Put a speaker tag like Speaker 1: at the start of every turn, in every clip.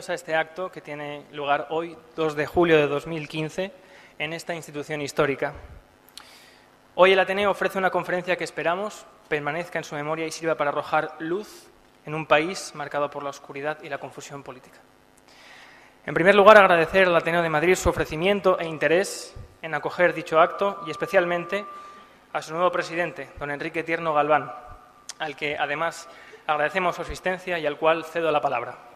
Speaker 1: bienvenidos a este acto que tiene lugar hoy, 2 de julio de 2015, en esta institución histórica. Hoy el Ateneo ofrece una conferencia que esperamos permanezca en su memoria y sirva para arrojar luz en un país marcado por la oscuridad y la confusión política. En primer lugar, agradecer al Ateneo de Madrid su ofrecimiento e interés en acoger dicho acto y especialmente a su nuevo presidente, don Enrique Tierno Galván, al que además agradecemos su asistencia y al cual cedo la palabra.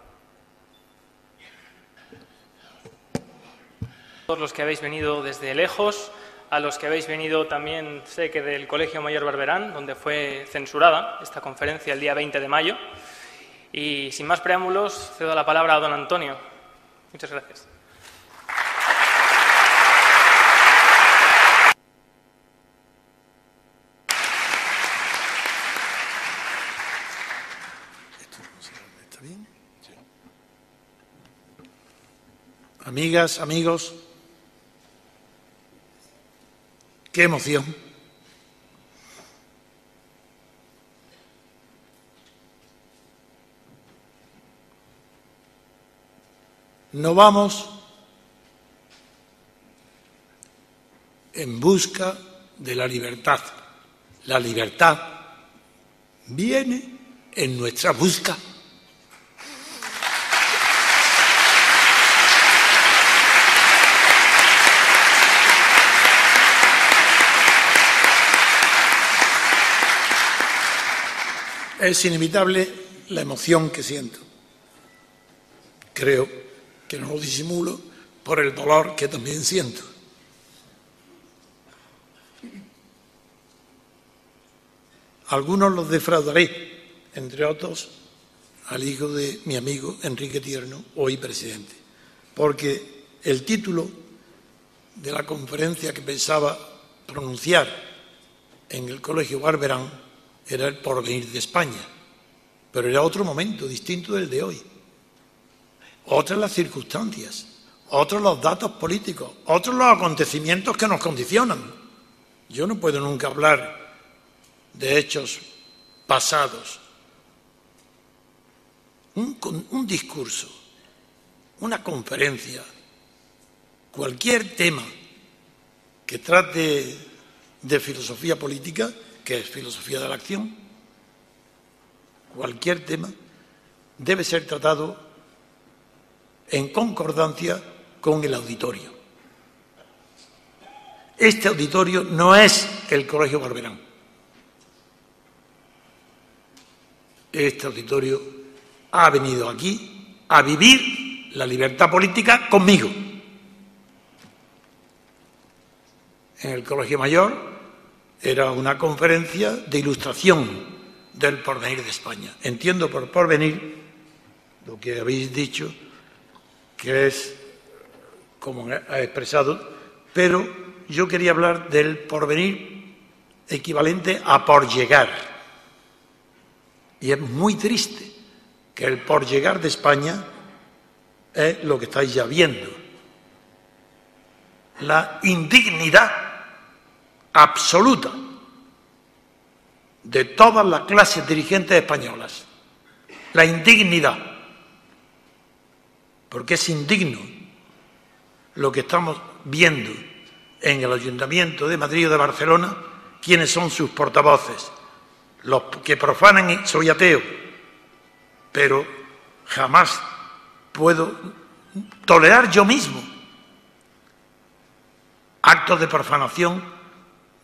Speaker 1: A todos los que habéis venido desde lejos, a los que habéis venido también, sé que del Colegio Mayor Barberán, donde fue censurada esta conferencia el día 20 de mayo. Y sin más preámbulos, cedo la palabra a don Antonio. Muchas gracias.
Speaker 2: ¿Está bien? Sí. Amigas, amigos, qué emoción. No vamos en busca de la libertad. La libertad viene en nuestra busca. Es inevitable la emoción que siento. Creo que no lo disimulo por el dolor que también siento. Algunos los defraudaré, entre otros al hijo de mi amigo Enrique Tierno, hoy presidente, porque el título de la conferencia que pensaba pronunciar en el Colegio Barberán era el porvenir de España, pero era otro momento distinto del de hoy. Otras las circunstancias, otros los datos políticos, otros los acontecimientos que nos condicionan. Yo no puedo nunca hablar de hechos pasados. Un discurso, una conferencia, cualquier tema que trate de filosofía política, que es filosofía de la acción, cualquier tema debe ser tratado en concordancia con el auditorio. Este auditorio no es el Colegio Barberán. Este auditorio ha venido aquí a vivir la libertad política conmigo. En el Colegio Mayor era una conferencia de ilustración del porvenir de España. Entiendo por porvenir lo que habéis dicho, que es como ha expresado, pero yo quería hablar del porvenir equivalente a por llegar. Y es muy triste que el por llegar de España es lo que estáis ya viendo. La indignidad absoluta de todas las clases dirigentes españolas. La indignidad. Porque es indigno lo que estamos viendo en el Ayuntamiento de Madrid o de Barcelona, quiénes son sus portavoces. Los que profanan, y soy ateo, pero jamás puedo tolerar yo mismo actos de profanación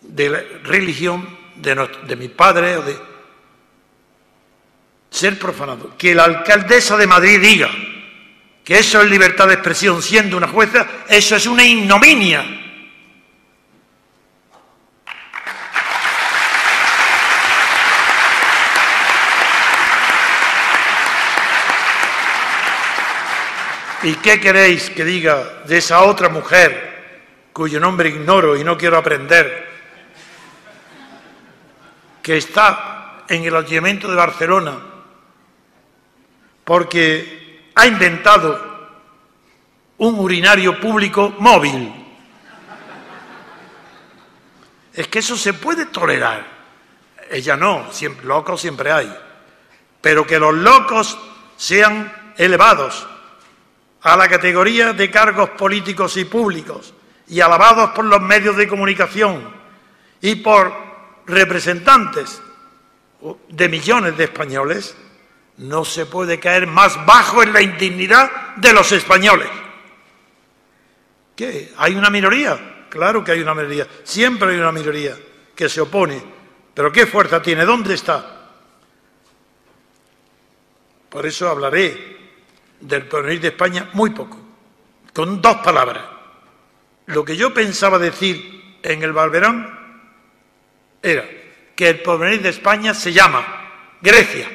Speaker 2: de la religión de mis padres o de ser profanado. Que la alcaldesa de Madrid diga que eso es libertad de expresión siendo una jueza, eso es una ignominia. ¿Y qué queréis que diga de esa otra mujer, cuyo nombre ignoro y no quiero aprender, que está en el Ayuntamiento de Barcelona porque ha inventado un urinario público móvil? Es que eso se puede tolerar. Ella no, locos siempre hay. Pero que los locos sean elevados a la categoría de cargos políticos y públicos y alabados por los medios de comunicación y por representantes de millones de españoles, no se puede caer más bajo en la indignidad de los españoles. ¿Qué? ¿Hay una minoría? Claro que hay una minoría. Siempre hay una minoría que se opone. ¿Pero qué fuerza tiene? ¿Dónde está? Por eso hablaré del porvenir de España muy poco, con 2 palabras. Lo que yo pensaba decir en el Barberán era que el porvenir de España se llama Grecia.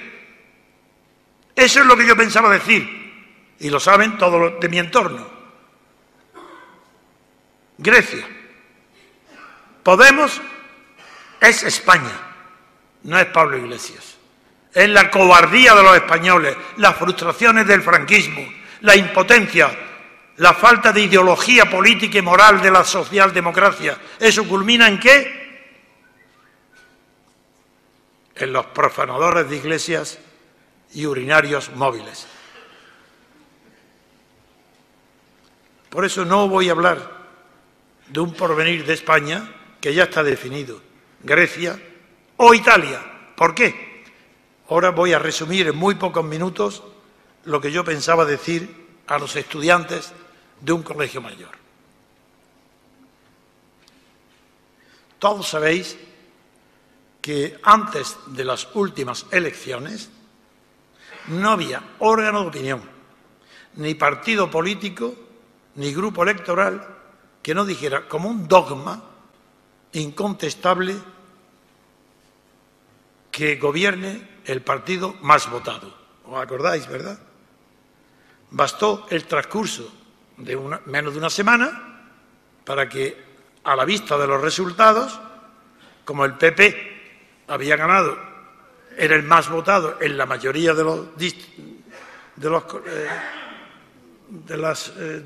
Speaker 2: Eso es lo que yo pensaba decir, y lo saben todos los de mi entorno. Grecia. Podemos es España, no es Pablo Iglesias. Es la cobardía de los españoles, las frustraciones del franquismo, la impotencia, la falta de ideología política y moral de la socialdemocracia. ¿Eso culmina en qué? En los profanadores de iglesias y urinarios móviles. Por eso no voy a hablar de un porvenir de España que ya está definido, Grecia o Italia. ¿Por qué? Ahora voy a resumir en muy pocos minutos lo que yo pensaba decir a los estudiantes de un colegio mayor. Todos sabéis que antes de las últimas elecciones no había órgano de opinión, ni partido político, ni grupo electoral que no dijera como un dogma incontestable que gobierne el partido más votado. ¿Os acordáis, verdad? Bastó el transcurso de menos de una semana para que, a la vista de los resultados, como el PP había ganado, era el más votado en la mayoría de los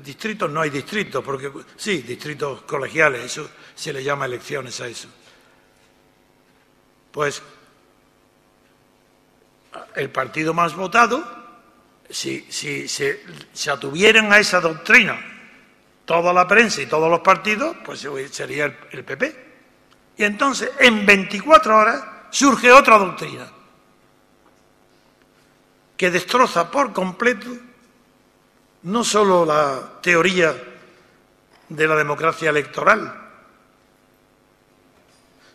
Speaker 2: distritos, no hay distritos, porque sí, distritos colegiales, eso se le llama elecciones a eso. Pues el partido más votado, si se atuvieran a esa doctrina toda la prensa y todos los partidos, pues sería el PP. Y entonces, en 24 horas, surge otra doctrina que destroza por completo no solo la teoría de la democracia electoral,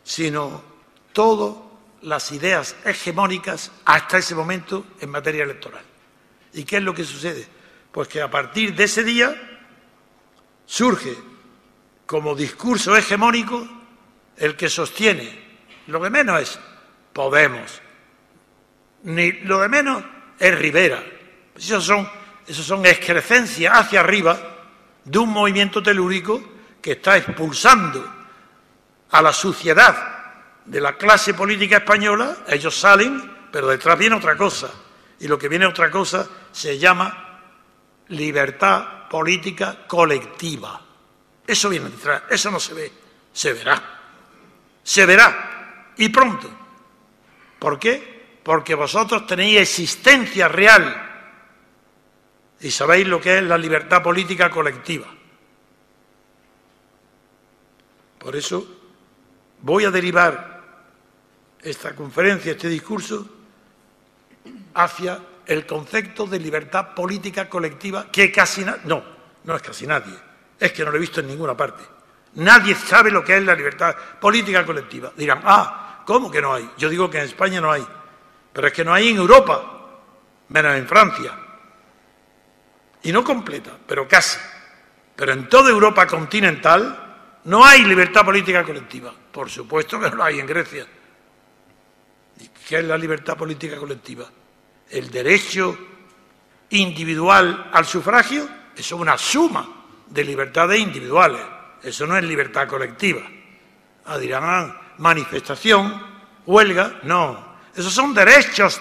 Speaker 2: sino todas las ideas hegemónicas hasta ese momento en materia electoral. ¿Y qué es lo que sucede? Pues que a partir de ese día surge como discurso hegemónico el que sostiene, lo de menos es Podemos, ni lo de menos es Rivera. Esos son excrescencias hacia arriba de un movimiento telúrico que está expulsando a la suciedad de la clase política española. Ellos salen, pero detrás viene otra cosa. Y lo que viene otra cosa se llama libertad política colectiva. Eso viene detrás, eso no se ve, se verá. Se verá, y pronto. ¿Por qué? Porque vosotros tenéis existencia real y sabéis lo que es la libertad política colectiva. Por eso voy a derivar esta conferencia, este discurso, hacia el concepto de libertad política colectiva que casi nadie, no es casi nadie, es que no lo he visto en ninguna parte. Nadie sabe lo que es la libertad política colectiva. Dirán, ¿cómo que no hay? Yo digo que en España no hay, pero es que no hay en Europa, menos en Francia. Y no completa, pero casi. Pero en toda Europa continental no hay libertad política colectiva. Por supuesto que no la hay en Grecia. ¿Y qué es la libertad política colectiva? El derecho individual al sufragio, eso es una suma de libertades individuales. Eso no es libertad colectiva. Dirán, manifestación, huelga, no. Esos son derechos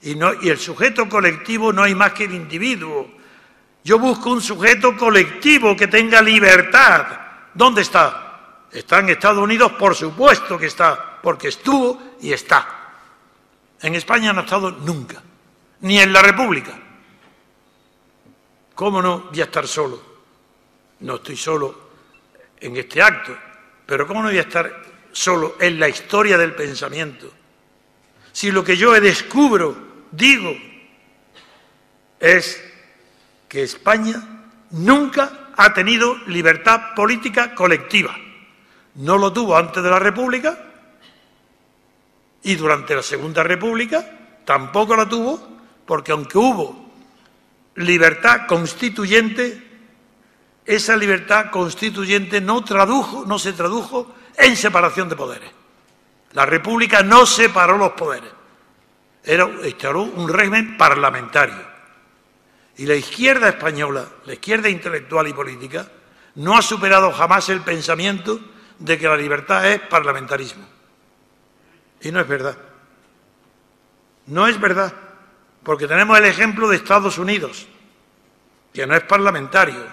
Speaker 2: y el sujeto colectivo no hay más que el individuo. Yo busco un sujeto colectivo que tenga libertad. ¿Dónde está? ¿Está en Estados Unidos? Por supuesto que está, porque estuvo y está. En España no ha estado nunca, ni en la República. ¿Cómo no voy a estar solo? No estoy solo en este acto, pero ¿cómo no voy a estar solo en la historia del pensamiento? Si lo que yo descubro, digo, es que España nunca ha tenido libertad política colectiva. No lo tuvo antes de la República y durante la Segunda República tampoco la tuvo, porque aunque hubo libertad constituyente, esa libertad constituyente no se tradujo en separación de poderes. La República no separó los poderes, instauró un régimen parlamentario. Y la izquierda española, la izquierda intelectual y política, no ha superado jamás el pensamiento de que la libertad es parlamentarismo. Y no es verdad. No es verdad, porque tenemos el ejemplo de Estados Unidos, que no es parlamentario,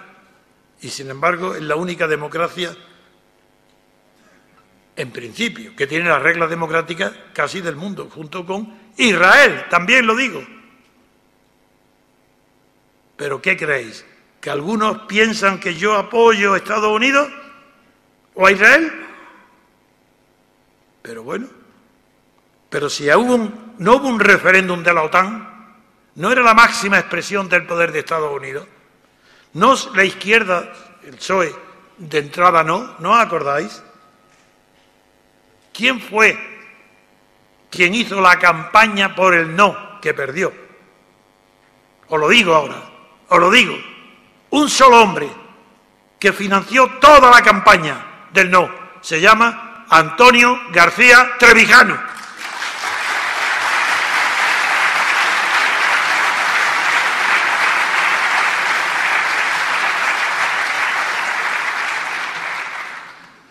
Speaker 2: y sin embargo es la única democracia, en principio, que tiene las reglas democráticas casi del mundo, junto con Israel, también lo digo. ¿Pero qué creéis? ¿Que algunos piensan que yo apoyo a Estados Unidos o a Israel? Pero bueno, pero si no hubo un referéndum de la OTAN, ¿no era la máxima expresión del poder de Estados Unidos? ¿No la izquierda, el PSOE, de entrada no os acordáis? ¿Quién fue quien hizo la campaña por el no, que perdió? Os lo digo ahora, os lo digo. Un solo hombre que financió toda la campaña del no se llama Antonio García Trevijano.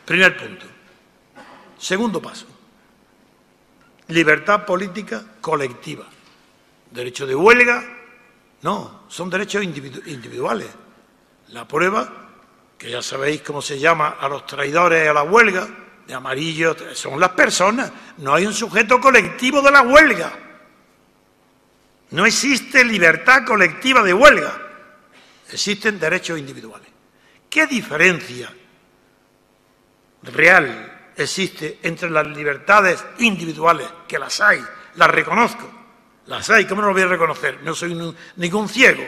Speaker 2: Primer punto. Segundo paso. Libertad política colectiva. Derecho de huelga, no, son derechos individuales. La prueba, que ya sabéis cómo se llama a los traidores a la huelga, de amarillo, son las personas. No hay un sujeto colectivo de la huelga. No existe libertad colectiva de huelga. Existen derechos individuales. ¿Qué diferencia real existe entre las libertades individuales, que las hay, las reconozco, las hay, ¿cómo no lo voy a reconocer? No soy ningún ciego.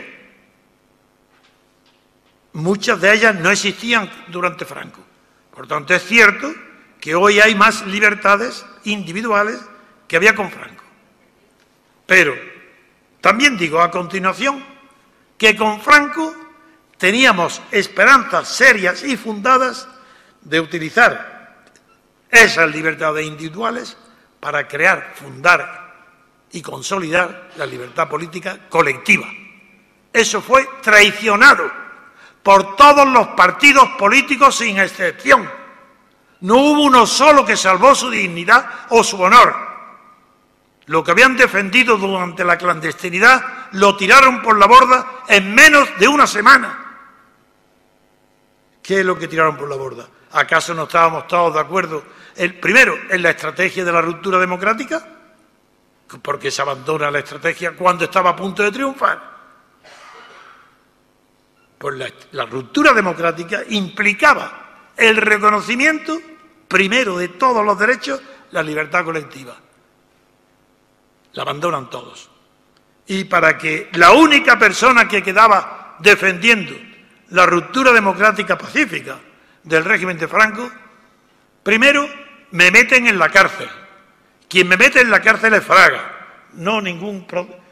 Speaker 2: Muchas de ellas no existían durante Franco. Por tanto, es cierto que hoy hay más libertades individuales que había con Franco. Pero también digo a continuación que con Franco teníamos esperanzas serias y fundadas de utilizar esas libertades individuales para crear, fundar y consolidar la libertad política colectiva. Eso fue traicionado por todos los partidos políticos sin excepción. No hubo uno solo que salvó su dignidad o su honor. Lo que habían defendido durante la clandestinidad lo tiraron por la borda en menos de una semana. ¿Qué es lo que tiraron por la borda? ¿Acaso no estábamos todos de acuerdo, primero, en la estrategia de la ruptura democrática? Porque se abandona la estrategia cuando estaba a punto de triunfar. Pues la ruptura democrática implicaba el reconocimiento, primero, de todos los derechos, la libertad colectiva. La abandonan todos. Y para que la única persona que quedaba defendiendo la ruptura democrática pacífica del régimen de Franco, primero me meten en la cárcel. Quien me mete en la cárcel es Fraga,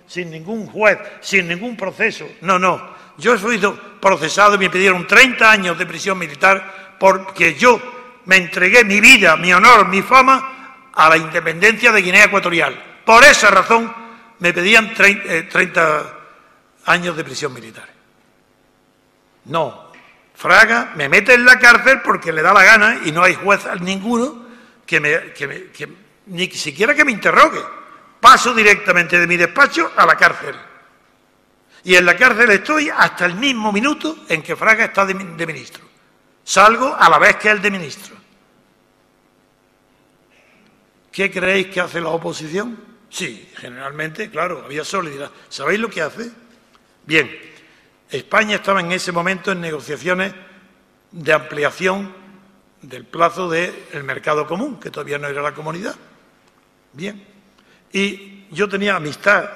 Speaker 2: sin ningún juez, sin ningún proceso. No. Yo he sido procesado y me pidieron 30 años de prisión militar porque yo me entregué mi vida, mi honor, mi fama a la independencia de Guinea Ecuatorial. Por esa razón me pedían 30 años de prisión militar. No. Fraga me mete en la cárcel porque le da la gana y no hay juez ninguno que ni siquiera que me interrogue. Paso directamente de mi despacho a la cárcel. Y en la cárcel estoy hasta el mismo minuto en que Fraga está de ministro. Salgo a la vez que él de ministro. ¿Qué creéis que hace la oposición? Sí, generalmente, claro, había solidaridad. ¿Sabéis lo que hace? Bien. España estaba en ese momento en negociaciones de ampliación del plazo del mercado común, que todavía no era la comunidad. Bien. Y yo tenía amistad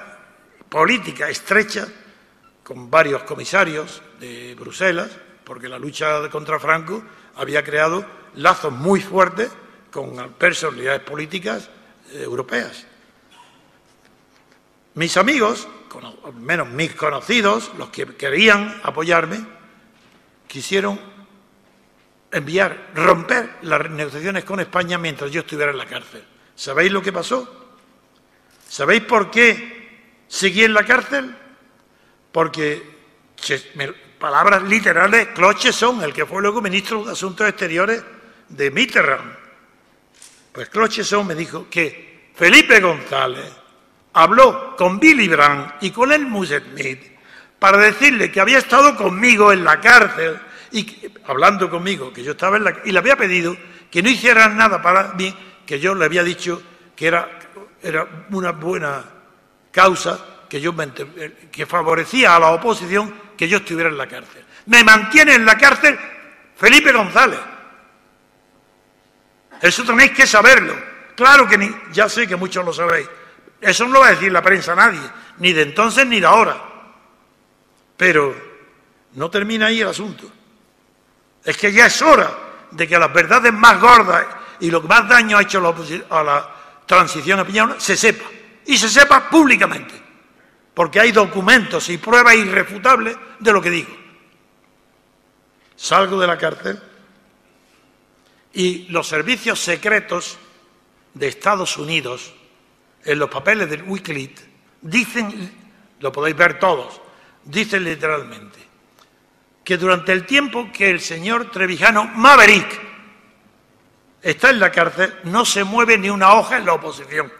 Speaker 2: política estrecha con varios comisarios de Bruselas, porque la lucha contra Franco había creado lazos muy fuertes con personalidades políticas europeas. Mis amigos, al menos mis conocidos, los que querían apoyarme, quisieron romper las negociaciones con España mientras yo estuviera en la cárcel. ¿Sabéis lo que pasó? ¿Sabéis por qué seguí en la cárcel? Porque, palabras literales, Claude Cheysson, el que fue luego ministro de Asuntos Exteriores de Mitterrand. Pues Claude Cheysson me dijo que Felipe González habló con Willy Brandt y con el Messerschmitt para decirle que había estado conmigo en la cárcel y hablando conmigo, que yo estaba en la cárcel, y le había pedido que no hicieran nada para mí, que yo le había dicho que era una buena causa, que favorecía a la oposición que yo estuviera en la cárcel. Me mantiene en la cárcel Felipe González. Eso tenéis que saberlo. Claro que ya sé que muchos lo sabéis. Eso no lo va a decir la prensa a nadie, ni de entonces ni de ahora. Pero no termina ahí el asunto. Es que ya es hora de que las verdades más gordas y lo que más daño ha hecho a la transición española se sepa. Y se sepa públicamente. Porque hay documentos y pruebas irrefutables de lo que digo. Salgo de la cárcel y los servicios secretos de Estados Unidos, en los papeles del Wikileaks, dicen, lo podéis ver todos, dicen literalmente, que durante el tiempo que el señor Trevijano Maverick está en la cárcel, no se mueve ni una hoja en la oposición.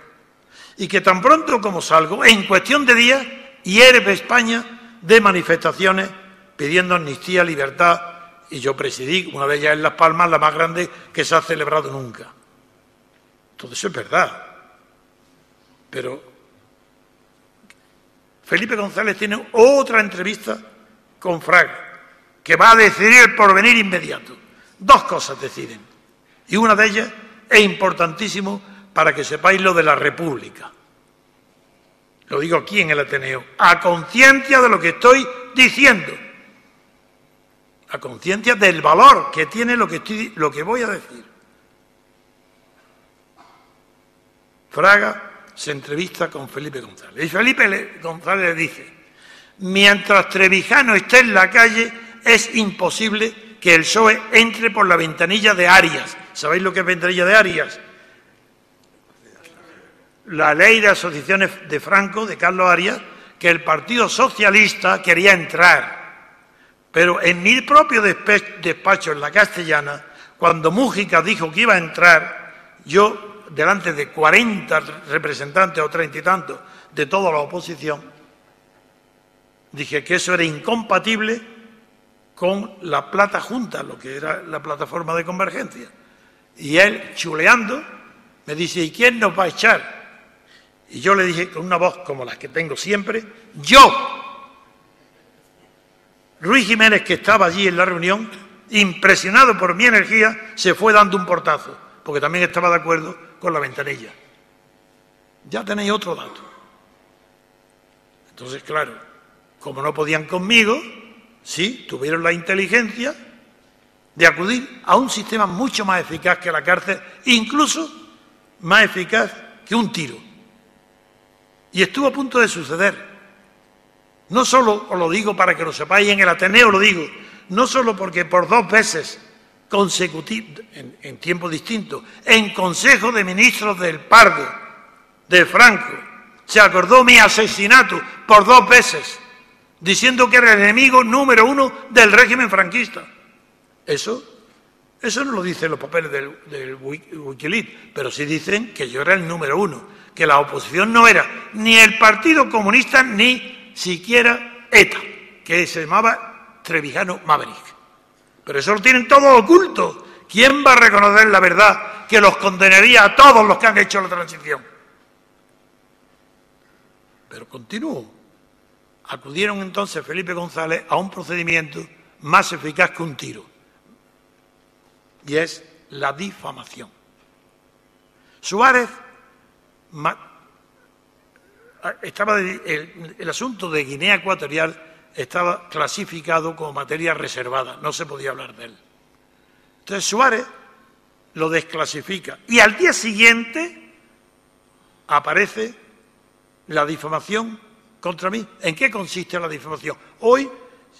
Speaker 2: Y que tan pronto como salgo, en cuestión de días, hierve España de manifestaciones pidiendo amnistía, libertad, y yo presidí una de ellas en Las Palmas, la más grande que se ha celebrado nunca. Todo eso es verdad. Pero Felipe González tiene otra entrevista con Fraga, que va a decidir el porvenir inmediato. Dos cosas deciden. Y una de ellas es importantísimo para que sepáis lo de la República. Lo digo aquí en el Ateneo, a conciencia de lo que estoy diciendo, a conciencia del valor que tiene lo que voy a decir. Fraga se entrevista con Felipe González y Felipe González le dice: mientras Trevijano esté en la calle es imposible que el PSOE entre por la ventanilla de Arias. ¿Sabéis lo que es ventanilla de Arias? La ley de asociaciones de Franco, de Carlos Arias, que el Partido Socialista quería entrar. Pero en mi propio despacho, en la Castellana, cuando Mújica dijo que iba a entrar, yo, delante de 40 representantes o 30 y tantos de toda la oposición, dije que eso era incompatible con la Plata Junta, lo que era la plataforma de convergencia. Y él, chuleando, me dice: ¿y quién nos va a echar? Y yo le dije con una voz como las que tengo siempre: ¡yo! Ruiz Jiménez, que estaba allí en la reunión, impresionado por mi energía, se fue dando un portazo, porque también estaba de acuerdo con la ventanilla. Ya tenéis otro dato. Entonces, claro, como no podían conmigo, sí, tuvieron la inteligencia de acudir a un sistema mucho más eficaz que la cárcel, incluso más eficaz que un tiro. Y estuvo a punto de suceder. No solo, os lo digo para que lo sepáis, en el Ateneo lo digo, no solo porque por 2 veces consecutivas, en tiempos distintos, en Consejo de Ministros del Pardo, de Franco, se acordó mi asesinato por 2 veces, diciendo que era el enemigo número 1 del régimen franquista. Eso no lo dicen los papeles del Wikileaks, pero sí dicen que yo era el número 1, que la oposición no era ni el Partido Comunista ni siquiera ETA, que se llamaba Trevijano Maverick. Pero eso lo tienen todo oculto. ¿Quién va a reconocer la verdad que los condenaría a todos los que han hecho la transición? Pero continúo. acudieron entonces Felipe González a un procedimiento más eficaz que un tiro, y es la difamación. Suárez estaba el asunto de Guinea Ecuatorial estaba clasificado como materia reservada, no se podía hablar de él. Entonces Suárez lo desclasifica y al día siguiente aparece la difamación contra mí. ¿En qué consiste la difamación? Hoy,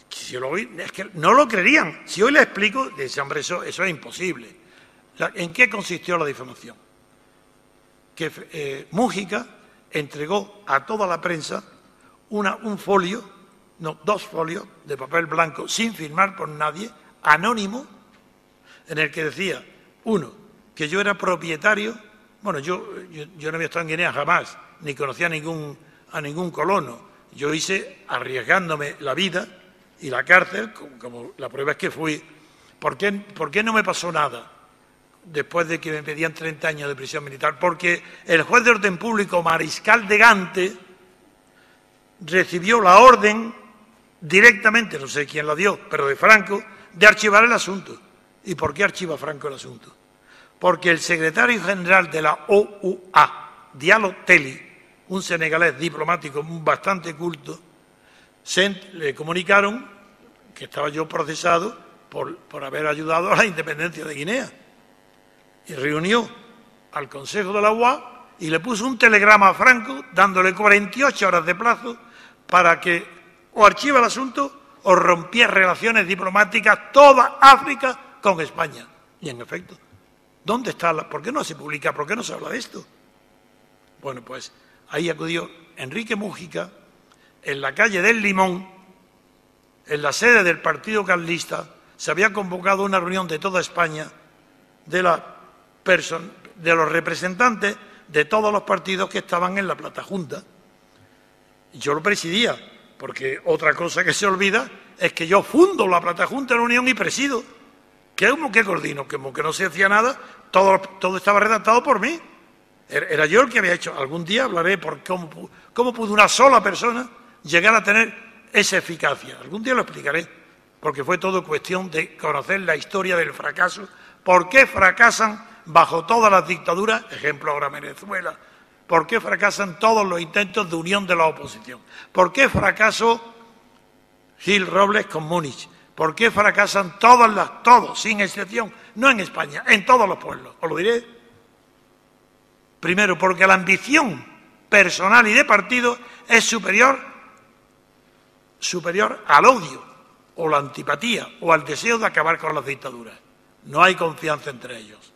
Speaker 2: si lo oí, es que no lo creerían. Si hoy le explico, dice, hombre, eso es imposible. ¿En qué consistió la difamación? Que Mújica entregó a toda la prensa dos folios de papel blanco sin firmar por nadie, anónimo, en el que decía, uno, que yo era propietario, bueno, yo no había estado en Guinea jamás, ni conocía a ningún colono, yo hice arriesgándome la vida y la cárcel, como la prueba es que fui. ¿Por qué no me pasó nada después de que me pedían 30 años de prisión militar? Porque el juez de orden público, Mariscal de Gante, recibió la orden directamente, no sé quién la dio, pero de Franco, de archivar el asunto. ¿Y por qué archiva Franco el asunto? Porque el secretario general de la OUA, Diallo Telly, un senegalés diplomático bastante culto, le comunicaron que estaba yo procesado por haber ayudado a la independencia de Guinea. Y reunió al Consejo de la OUA y le puso un telegrama a Franco dándole 48 horas de plazo para que o archiva el asunto o rompía relaciones diplomáticas toda África con España. Y en efecto, ¿dónde está? ¿Por qué no se publica? ¿Por qué no se habla de esto? Bueno, pues ahí acudió Enrique Mújica en la calle del Limón, en la sede del Partido Carlista. Se había convocado una reunión de toda España de los representantes de todos los partidos que estaban en la Platajunta. Yo lo presidía, porque otra cosa que se olvida es que yo fundo la Platajunta de la Unión y presido. ¿Qué coordino? Como que no se hacía nada, todo estaba redactado por mí. Era yo el que había hecho. Algún día hablaré por cómo pudo una sola persona llegar a tener esa eficacia. Algún día lo explicaré, porque fue todo cuestión de conocer la historia del fracaso. ¿Por qué fracasan bajo todas las dictaduras? Ejemplo ahora Venezuela. ¿Por qué fracasan todos los intentos de unión de la oposición? ¿Por qué fracasó Gil Robles con Múnich? ¿Por qué fracasan todos, sin excepción, no en España, en todos los pueblos? Os lo diré. Primero, porque la ambición personal y de partido es superior al odio, o la antipatía, o al deseo de acabar con las dictaduras. No hay confianza entre ellos.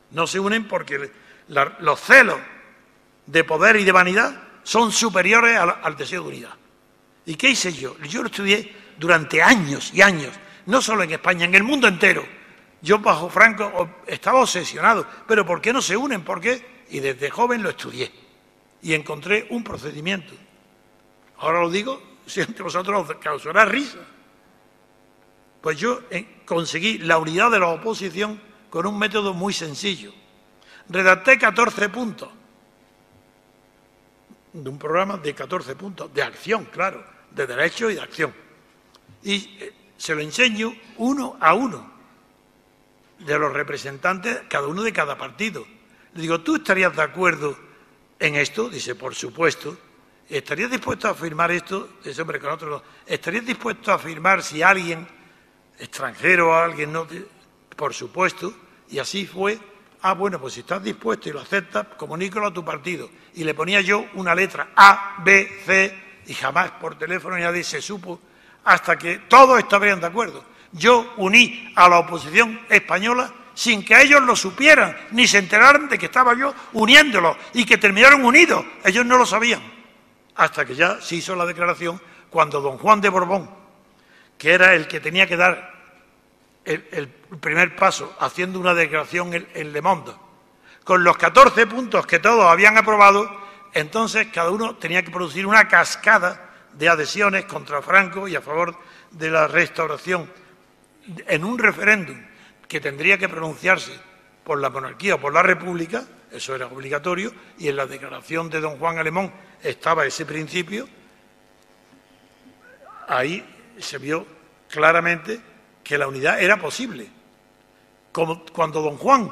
Speaker 2: No se unen porque los celos de poder y de vanidad son superiores al deseo de unidad. ¿Y qué hice yo? Yo lo estudié durante años y años, no solo en España, en el mundo entero. Yo bajo Franco estaba obsesionado, pero ¿por qué no se unen? ¿Por qué? Y desde joven lo estudié y encontré un procedimiento. Ahora lo digo, si entre vosotros os causará risa. Pues yo conseguí la unidad de la oposición con un método muy sencillo. Redacté 14 puntos de un programa de 14 puntos, de acción, claro, de derecho y de acción. Y se lo enseño uno a uno de los representantes, cada uno de cada partido. Le digo, ¿tú estarías de acuerdo en esto? Dice, por supuesto. ¿Estarías dispuesto a afirmar esto? Dice, hombre, con otro no. ¿Estarías dispuesto a afirmar si alguien, extranjero o alguien no? Por supuesto. Y así fue. Ah, bueno, pues si estás dispuesto y lo aceptas, comunícalo a tu partido. Y le ponía yo una letra A, B, C, y jamás por teléfono nadie se supo, hasta que todos estarían de acuerdo. Yo uní a la oposición española sin que ellos lo supieran, ni se enteraran de que estaba yo uniéndolos y que terminaron unidos. Ellos no lo sabían. Hasta que ya se hizo la declaración cuando don Juan de Borbón, que era el que tenía que dar el primer paso, haciendo una declaración en Le Monde, con los 14 puntos que todos habían aprobado, entonces cada uno tenía que producir una cascada de adhesiones contra Franco y a favor de la restauración en un referéndum que tendría que pronunciarse por la monarquía o por la república. Eso era obligatorio, y en la declaración de don Juan Alemón estaba ese principio. ahí se vio claramente que la unidad era posible. Como cuando don Juan,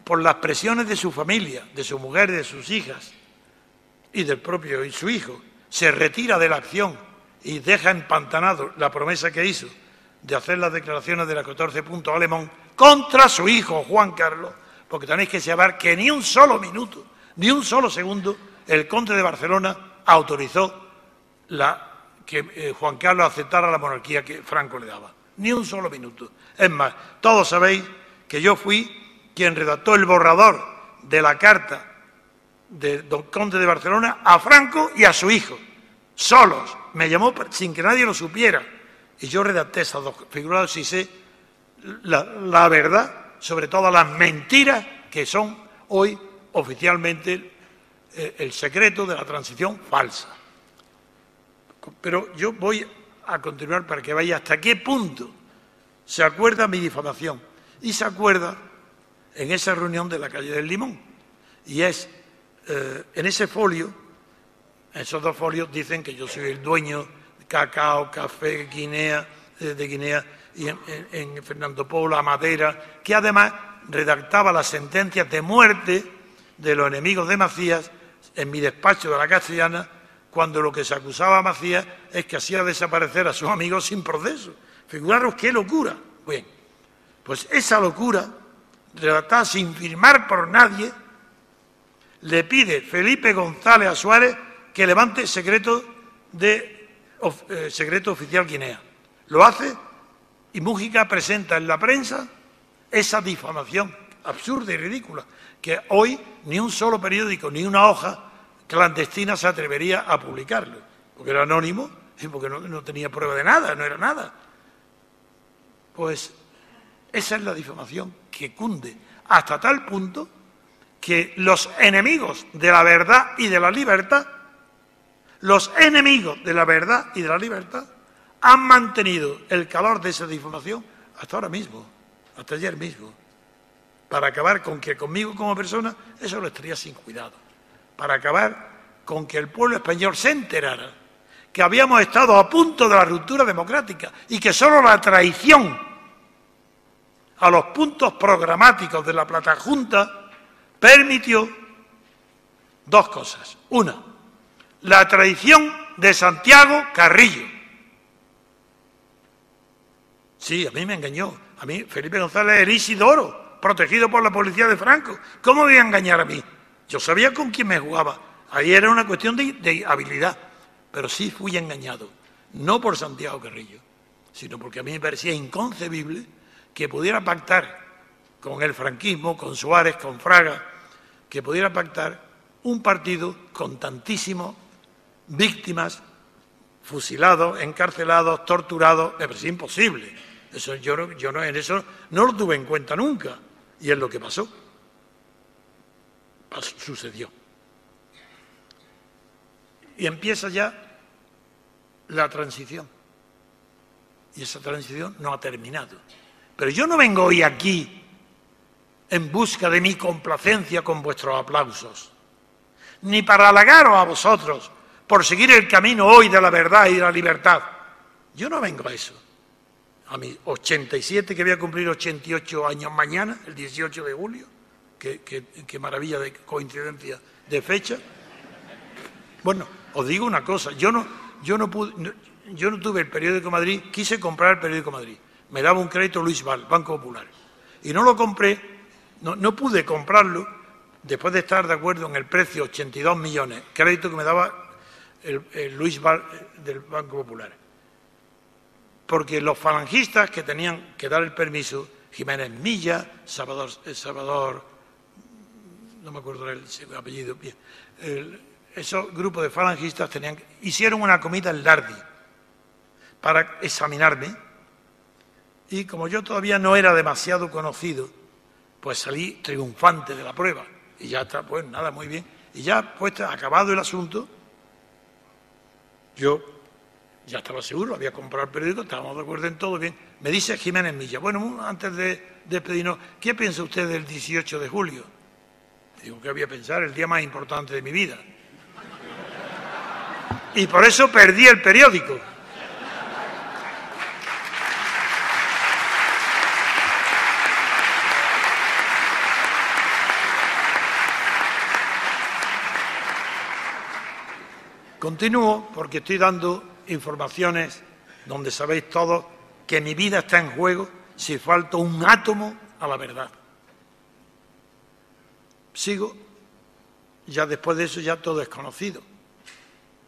Speaker 2: por las presiones de su familia, de su mujer, de sus hijas y del propio y su hijo, se retira de la acción y deja empantanado la promesa que hizo de hacer las declaraciones de los 14 puntos Alemán contra su hijo Juan Carlos, porque tenéis que saber que ni un solo minuto, ni un solo segundo, el conde de Barcelona autorizó que Juan Carlos aceptara la monarquía que Franco le daba. Ni un solo minuto. Es más, todos sabéis que yo fui quien redactó el borrador de la carta de don conde de Barcelona a Franco y a su hijo, solos. Me llamó sin que nadie lo supiera. Y yo redacté esas dos, figurados si sé la verdad sobre todas las mentiras que son hoy oficialmente el secreto de la transición falsa. Pero yo voy a continuar para que vaya hasta qué punto se acuerda mi difamación. Y se acuerda en esa reunión de la calle del Limón. Y es, en ese folio, en esos dos folios dicen que yo soy el dueño de cacao, café, Guinea, de Guinea, y en Fernando Polo, Madera, que además redactaba las sentencias de muerte de los enemigos de Macías en mi despacho de la Castellana, cuando lo que se acusaba a Macías es que hacía desaparecer a sus amigos sin proceso. Figuraros qué locura. Bien, pues esa locura, redactada sin firmar por nadie, le pide Felipe González a Suárez que levante secreto oficial Guinea. Lo hace y Mújica presenta en la prensa esa difamación absurda y ridícula, que hoy ni un solo periódico, ni una hoja clandestina se atrevería a publicarlo, porque era anónimo y porque no tenía prueba de nada, no era nada. Pues esa es la difamación que cunde hasta tal punto que los enemigos de la verdad y de la libertad, los enemigos de la verdad y de la libertad han mantenido el calor de esa difamación hasta ahora mismo, hasta ayer mismo, para acabar con que conmigo como persona eso lo estaría sin cuidado, para acabar con que el pueblo español se enterara que habíamos estado a punto de la ruptura democrática y que solo la traición a los puntos programáticos de la Platajunta permitió dos cosas. Una, la traición de Santiago Carrillo. Sí, a mí me engañó. A mí, Felipe González era Isidoro, protegido por la policía de Franco. ¿Cómo me iba a engañar a mí? Yo sabía con quién me jugaba. Ahí era una cuestión de habilidad. Pero sí fui engañado. No por Santiago Carrillo, sino porque a mí me parecía inconcebible que pudiera pactar con el franquismo, con Suárez, con Fraga, que pudiera pactar un partido con tantísimas víctimas, fusilados, encarcelados, torturados. Me parecía imposible. Eso yo en eso no lo tuve en cuenta nunca. Y es lo que pasó. Sucedió. Y empieza ya la transición. Y esa transición no ha terminado. Pero yo no vengo hoy aquí en busca de mi complacencia con vuestros aplausos, ni para halagaros a vosotros por seguir el camino hoy de la verdad y de la libertad. Yo no vengo a eso. A mis 87, que voy a cumplir 88 años mañana, el 18 de julio, qué maravilla de coincidencia de fecha. Bueno, os digo una cosa, yo no tuve el periódico Madrid, quise comprar el periódico Madrid. Me daba un crédito Luis Val, Banco Popular. Y no lo compré, no pude comprarlo, después de estar de acuerdo en el precio, 82 millones, crédito que me daba el Luis Val del Banco Popular. Porque los falangistas que tenían que dar el permiso, Jiménez Milla, Salvador, no me acuerdo el apellido, esos grupos de falangistas hicieron una comida en Lardi para examinarme. Y como yo todavía no era demasiado conocido, pues salí triunfante de la prueba. Y ya está, pues nada, muy bien. Y ya, pues acabado el asunto, yo ya estaba seguro, había comprado el periódico, estábamos de acuerdo en todo, bien. Me dice Jiménez Milla, bueno, antes de despedirnos, ¿qué piensa usted del 18 de julio? Digo, ¿qué voy a pensar? El día más importante de mi vida. Y por eso perdí el periódico. Continúo porque estoy dando informaciones donde sabéis todos que mi vida está en juego si falta un átomo a la verdad. Sigo, ya después de eso ya todo es conocido.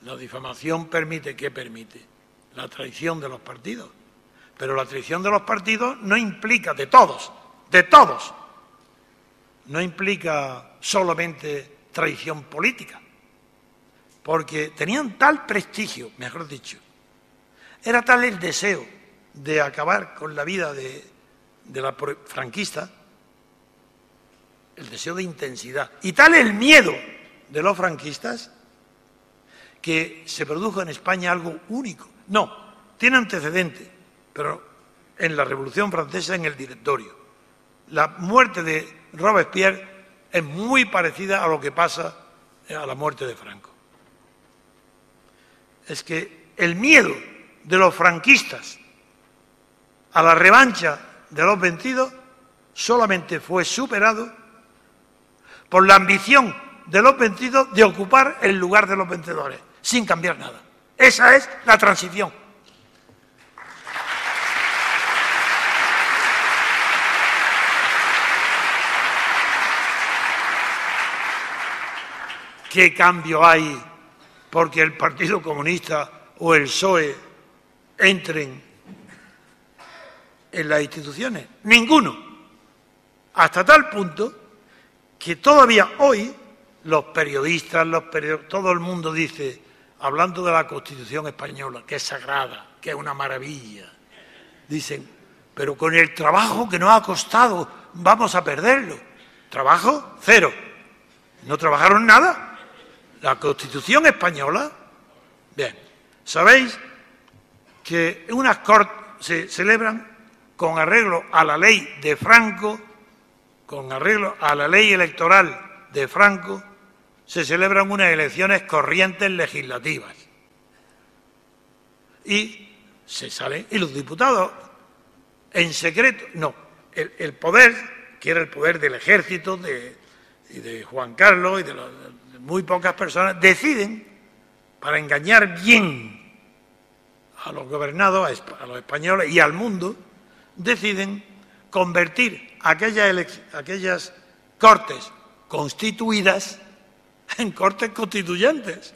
Speaker 2: La difamación permite, ¿qué permite? La traición de los partidos. Pero la traición de los partidos no implica, de todos, no implica solamente traición política, porque tenían tal prestigio, mejor dicho, era tal el deseo de acabar con la vida de la franquista, el deseo de intensidad, y tal el miedo de los franquistas, que se produjo en España algo único. No, tiene antecedentes, pero en la Revolución Francesa, en el Directorio. La muerte de Robespierre es muy parecida a lo que pasa a la muerte de Franco. Es que el miedo de los franquistas a la revancha de los vencidos solamente fue superado por la ambición de los vencidos de ocupar el lugar de los vencedores, sin cambiar nada. Esa es la transición. ¿Qué cambio hay porque el Partido Comunista o el PSOE entren en las instituciones? Ninguno. Hasta tal punto que todavía hoy los periodistas, todo el mundo dice, hablando de la Constitución española, que es sagrada, que es una maravilla, dicen, pero con el trabajo que nos ha costado vamos a perderlo. ¿Trabajo? Cero. ¿No trabajaron nada? La Constitución española, bien, sabéis que unas cortes se celebran con arreglo a la ley de Franco, con arreglo a la ley electoral de Franco, se celebran unas elecciones corrientes legislativas. Y se salen, y los diputados, en secreto, no, el poder, que era el poder del ejército, y de Juan Carlos, y de muy pocas personas, deciden, para engañar bien a los gobernados, a los españoles y al mundo, deciden convertir aquellas cortes constituidas en cortes constituyentes.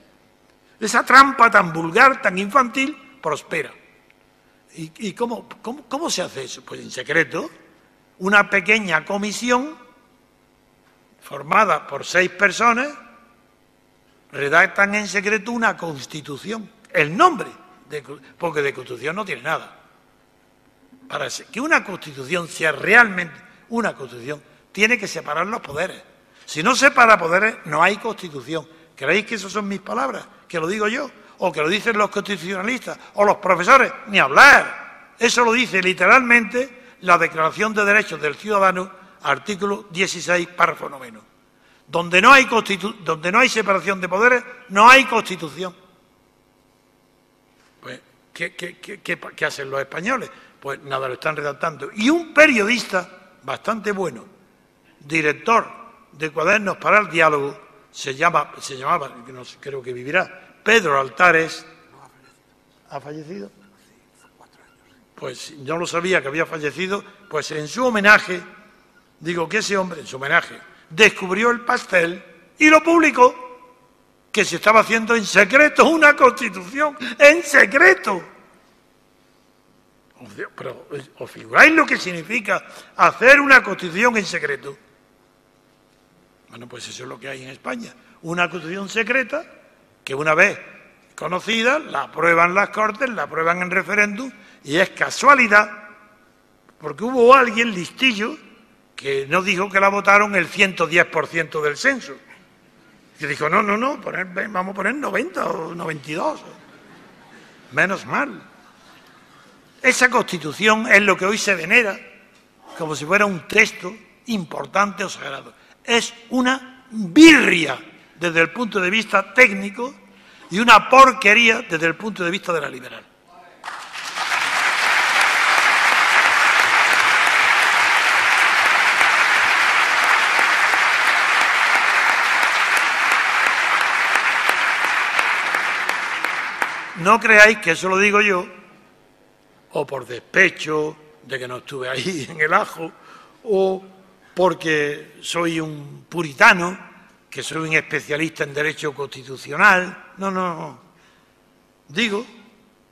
Speaker 2: Esa trampa tan vulgar, tan infantil, prospera. ¿Y cómo se hace eso? Pues en secreto, una pequeña comisión formada por 6 personas redactan en secreto una constitución, el nombre, porque de constitución no tiene nada. Para que una constitución sea realmente una constitución, tiene que separar los poderes. Si no separa poderes, no hay constitución. ¿Creéis que esas son mis palabras? ¿Que lo digo yo? ¿O que lo dicen los constitucionalistas? ¿O los profesores? Ni hablar. Eso lo dice literalmente la Declaración de Derechos del Ciudadano, artículo 16, párrafo 9. Donde no hay separación de poderes, no hay constitución. Pues, ¿qué hacen los españoles? Pues nada, lo están redactando. Y un periodista bastante bueno, director de Cuadernos para el Diálogo, se llamaba, no sé, creo que vivirá, Pedro Altares. ¿Ha fallecido? Pues yo no lo sabía que había fallecido, pues en su homenaje, digo que ese hombre, en su homenaje, descubrió el pastel y lo publicó, que se estaba haciendo en secreto una constitución, en secreto. Pero, ¿os figuráis lo que significa hacer una constitución en secreto? Bueno, pues eso es lo que hay en España. Una constitución secreta que una vez conocida la aprueban las Cortes, la aprueban en referéndum y es casualidad porque hubo alguien listillo que no dijo que la votaron el 110% del censo. Que dijo, no, vamos a poner 90 o 92. Menos mal. Esa Constitución es lo que hoy se venera como si fuera un texto importante o sagrado. Es una birria desde el punto de vista técnico y una porquería desde el punto de vista de la liberal. no creáis que eso lo digo yo, o por despecho de que no estuve ahí en el ajo, o porque soy un puritano, que soy un especialista en derecho constitucional. No, no, no. Digo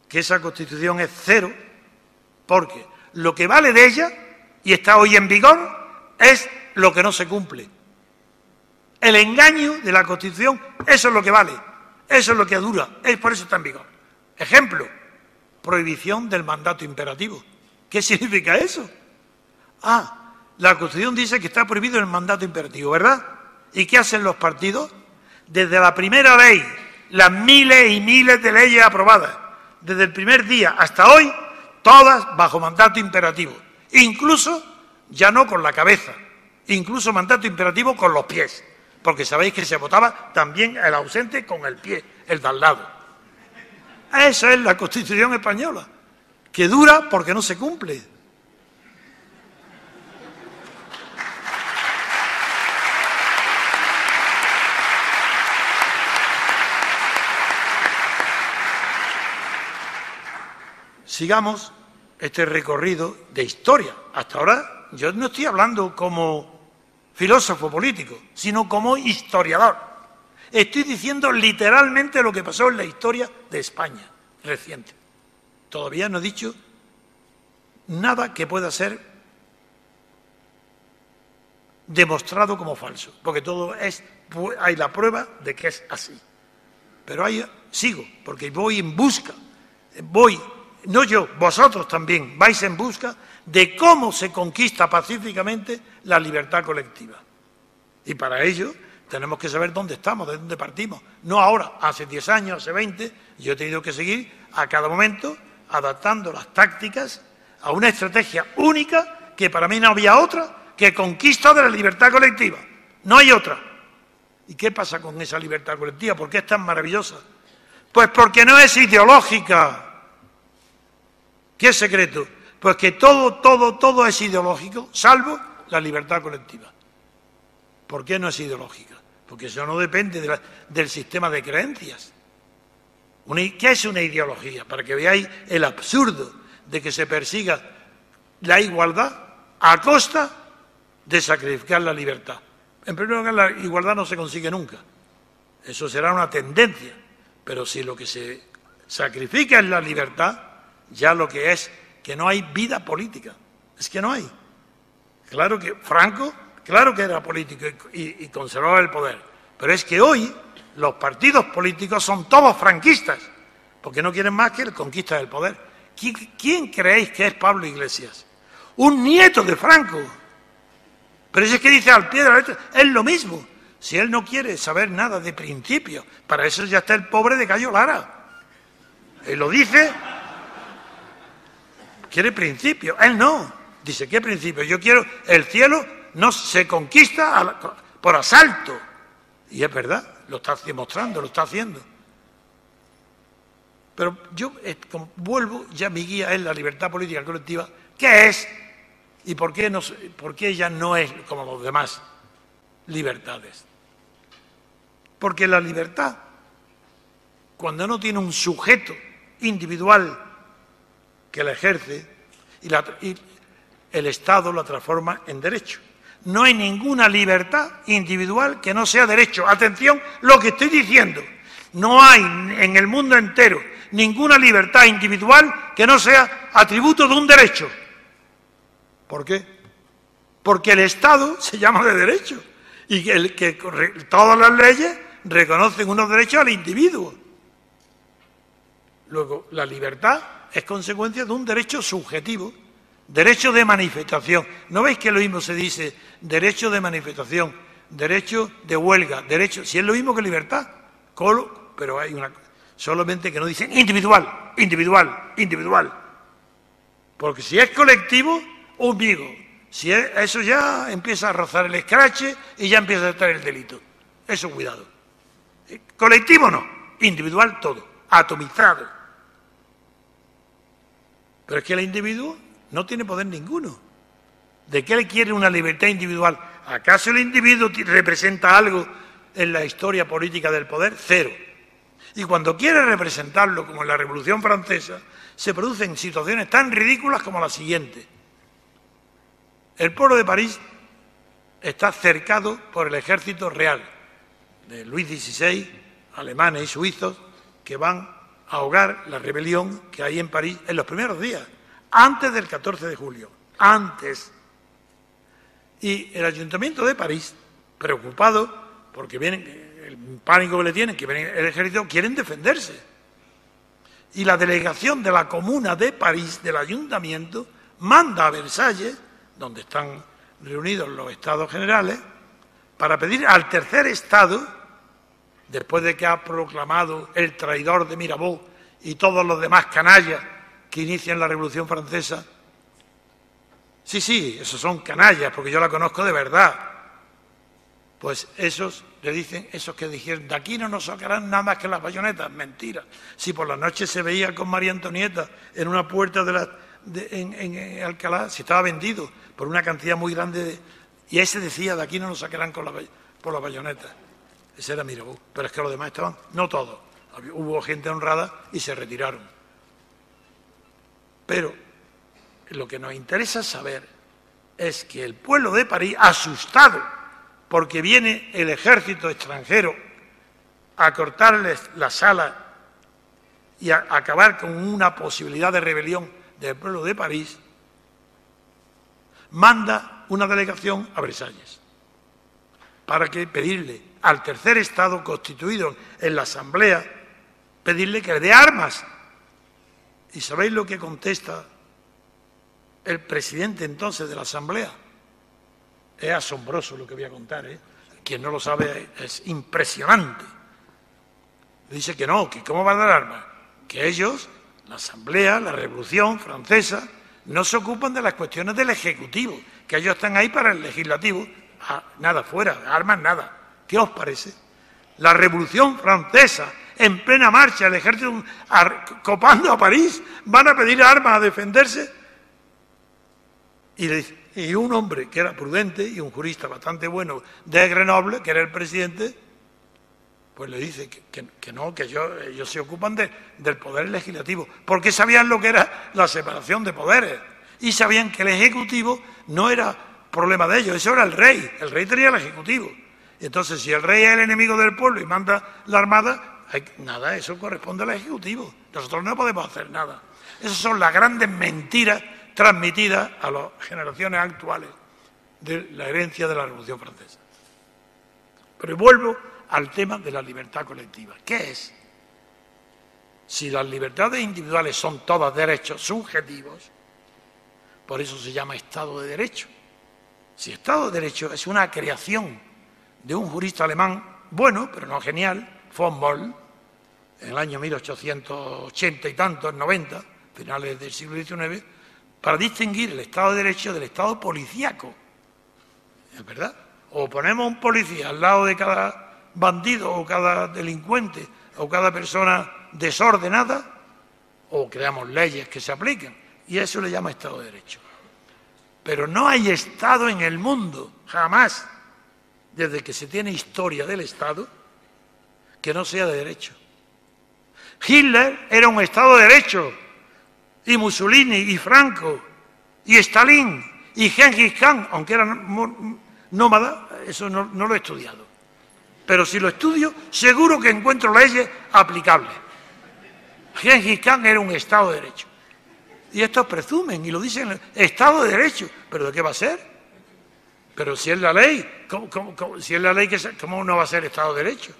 Speaker 2: que esa Constitución es cero, porque lo que vale de ella, y está hoy en vigor, es lo que no se cumple. El engaño de la Constitución, eso es lo que vale, eso es lo que dura, es por eso está en vigor. Ejemplo, prohibición del mandato imperativo. ¿Qué significa eso? Ah, la Constitución dice que está prohibido el mandato imperativo, ¿verdad? ¿Y qué hacen los partidos? Desde la primera ley, las miles y miles de leyes aprobadas, desde el primer día hasta hoy, todas bajo mandato imperativo. Incluso, ya no con la cabeza, incluso mandato imperativo con los pies, porque sabéis que se votaba también el ausente con el pie, el de al lado. Esa es la Constitución española, que dura porque no se cumple. Sigamos este recorrido de historia. Hasta ahora yo no estoy hablando como filósofo político, sino como historiador. Estoy diciendo literalmente lo que pasó en la historia de España reciente. Todavía no he dicho nada que pueda ser demostrado como falso, porque todo hay la prueba de que es así. Pero ahí sigo, porque voy en busca, no yo, vosotros también vais en busca de cómo se conquista pacíficamente la libertad colectiva. Y para ello tenemos que saber dónde estamos, de dónde partimos. No ahora, hace 10 años, hace 20, yo he tenido que seguir a cada momento adaptando las tácticas a una estrategia única que para mí no había otra que conquista de la libertad colectiva. No hay otra. ¿Y qué pasa con esa libertad colectiva? ¿Por qué es tan maravillosa? Pues porque no es ideológica. ¿Qué es secreto? Pues que todo es ideológico, salvo la libertad colectiva. ¿Por qué no es ideológica? Porque eso no depende del sistema de creencias. ¿Qué es una ideología? Para que veáis el absurdo de que se persiga la igualdad a costa de sacrificar la libertad. En primer lugar, la igualdad no se consigue nunca. Eso será una tendencia. Pero si lo que se sacrifica es la libertad, ya lo que es que no hay vida política. Es que no hay. Claro que Franco, claro que era político y conservaba el poder. Pero es que hoy los partidos políticos son todos franquistas, porque no quieren más que la conquista del poder. ¿Quién creéis que es Pablo Iglesias? Un nieto de Franco. Pero eso es que dice al pie de la letra, es lo mismo. Si él no quiere saber nada de principios, para eso ya está el pobre de Cayo Lara. Él lo dice, quiere principios. Él no. Dice, ¿qué principios? Yo quiero, el cielo no se conquista por asalto. Y es verdad, lo está demostrando, lo está haciendo. Pero yo, como vuelvo, ya mi guía es la libertad política colectiva. ¿Qué es? ¿Y por qué ella no es como los demás libertades? Porque la libertad, cuando no tiene un sujeto individual que la ejerce, y el Estado la transforma en derecho. No hay ninguna libertad individual que no sea derecho. Atención, lo que estoy diciendo. No hay en el mundo entero ninguna libertad individual que no sea atributo de un derecho. ¿Por qué? Porque el Estado se llama de derecho y todas las leyes reconocen unos derechos al individuo. Luego, la libertad es consecuencia de un derecho subjetivo, derecho de manifestación. ¿No veis que lo mismo se dice derecho de manifestación, derecho de huelga, derecho, si es lo mismo que libertad? Pero hay solamente que no dicen individual, individual, individual. Porque si es colectivo, amigo, eso ya empieza a rozar el escrache y ya empieza a estar el delito. Eso cuidado. Colectivo no, individual todo, atomizado. Pero es que el individuo no tiene poder ninguno. ¿De qué le quiere una libertad individual? ¿Acaso el individuo representa algo en la historia política del poder? Cero. Y cuando quiere representarlo, como en la Revolución Francesa, se producen situaciones tan ridículas como la siguiente. El pueblo de París está cercado por el ejército real de Luis XVI, alemanes y suizos, que van a ahogar la rebelión que hay en París en los primeros días, antes del 14 de julio, antes. Y el Ayuntamiento de París, preocupado, porque vienen, el pánico que le tienen, que viene el ejército, quieren defenderse. Y la delegación de la Comuna de París, del Ayuntamiento, manda a Versalles, donde están reunidos los estados generales, para pedir al tercer estado, después de que ha proclamado el traidor de Mirabeau y todos los demás canallas que inician la Revolución Francesa. Sí, esos son canallas, porque yo la conozco de verdad. Pues esos le dicen, esos que dijeron, de aquí no nos sacarán nada más que las bayonetas. Mentira. Si por la noche se veía con María Antonieta en una puerta en Alcalá, si estaba vendido por una cantidad muy grande, y ese decía, de aquí no nos sacarán por las bayonetas. Ese era Mirabeau. Pero es que los demás estaban, no todos. Hubo gente honrada y se retiraron. Pero lo que nos interesa saber es que el pueblo de París, asustado porque viene el ejército extranjero a cortarles las alas y a acabar con una posibilidad de rebelión del pueblo de París, manda una delegación a Versalles para que pedirle al tercer estado constituido en la Asamblea, pedirle que le dé armas. ¿Y sabéis lo que contesta el presidente entonces de la Asamblea? Es asombroso lo que voy a contar, ¿eh? Quien no lo sabe es impresionante. Dice que no, que cómo va a dar armas. Que ellos, la Asamblea, la Revolución Francesa, no se ocupan de las cuestiones del Ejecutivo, que ellos están ahí para el Legislativo. Nada, fuera, armas nada. ¿Qué os parece? La Revolución Francesa, en plena marcha, el ejército copando a París, van a pedir armas a defenderse. Y un hombre que era prudente y un jurista bastante bueno de Grenoble, que era el presidente, pues le dice que no, que ellos se ocupan del poder legislativo, porque sabían lo que era la separación de poderes y sabían que el Ejecutivo no era problema de ellos, eso era el rey tenía el Ejecutivo. Y entonces, si el rey es el enemigo del pueblo y manda la armada, nada, eso corresponde al Ejecutivo. Nosotros no podemos hacer nada. Esas son las grandes mentiras transmitidas a las generaciones actuales de la herencia de la Revolución Francesa. Pero vuelvo al tema de la libertad colectiva. ¿Qué es? Si las libertades individuales son todas derechos subjetivos, por eso se llama Estado de Derecho. Si Estado de Derecho es una creación de un jurista alemán bueno, pero no genial, von Boll, en el año 1880 y tantos, 90, finales del siglo XIX, para distinguir el Estado de Derecho del Estado policíaco. ¿Es verdad? O ponemos un policía al lado de cada bandido o cada delincuente o cada persona desordenada, o creamos leyes que se apliquen, y eso le llama Estado de Derecho. Pero no hay Estado en el mundo, jamás, desde que se tiene historia del Estado, que no sea de derecho. Hitler era un Estado de Derecho, y Mussolini, y Franco, y Stalin, y Gengis Khan, aunque era nómada, eso no lo he estudiado. Pero si lo estudio, seguro que encuentro leyes aplicables. Gengis Khan era un Estado de Derecho. Y estos presumen y lo dicen, Estado de Derecho. ¿Pero de qué va a ser? Pero si es la ley, si es la ley, ¿cómo no va a ser Estado de Derecho?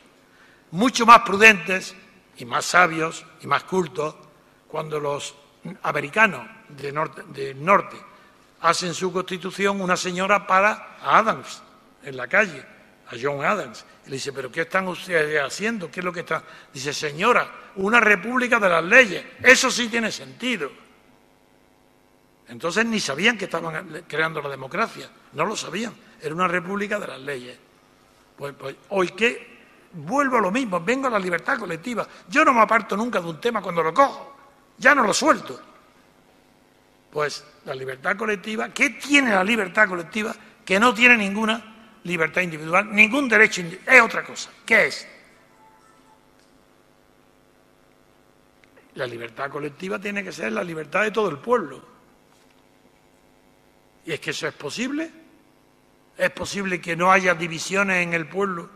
Speaker 2: Mucho más prudentes y más sabios y más cultos, cuando los americanos del norte hacen su constitución, una señora para a Adams en la calle, a John Adams, y le dice, ¿pero qué están ustedes haciendo? ¿Qué es lo que están? Dice, señora, una república de las leyes, eso sí tiene sentido. Entonces ni sabían que estaban creando la democracia, no lo sabían, era una república de las leyes. Pues hoy que vuelvo a lo mismo, vengo a la libertad colectiva. Yo no me aparto nunca de un tema cuando lo cojo, ya no lo suelto. Pues la libertad colectiva, ¿qué tiene la libertad colectiva? Que no tiene ninguna libertad individual, ningún derecho individual, es otra cosa. ¿Qué es? la libertad colectiva tiene que ser la libertad de todo el pueblo. ¿Y es que eso es posible? ¿Es posible que no haya divisiones en el pueblo,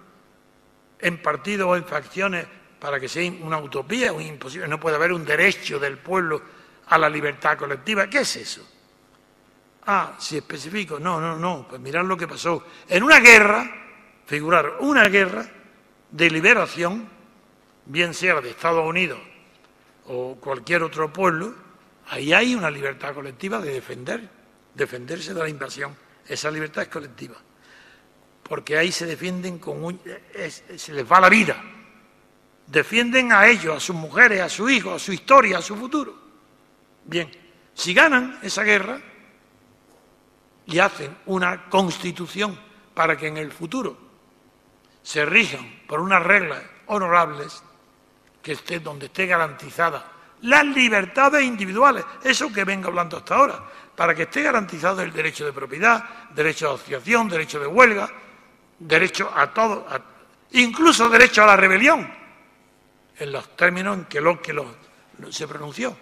Speaker 2: en partidos o en facciones, para que sea una utopía o imposible? No puede haber un derecho del pueblo a la libertad colectiva. ¿Qué es eso? Ah, si especifico. No. Pues mirad lo que pasó. En una guerra, figurar, una guerra de liberación, bien sea de Estados Unidos o cualquier otro pueblo, ahí hay una libertad colectiva de defenderse de la invasión. Esa libertad es colectiva. Porque ahí se defienden se les va la vida. Defienden a ellos, a sus mujeres, a sus hijos, a su historia, a su futuro. Bien, si ganan esa guerra y hacen una constitución para que en el futuro se rijan por unas reglas honorables, donde esté garantizada las libertades individuales, eso que vengo hablando hasta ahora, para que esté garantizado el derecho de propiedad, derecho a asociación, derecho de huelga, derecho a todo, incluso derecho a la rebelión, en los términos en que se pronunció.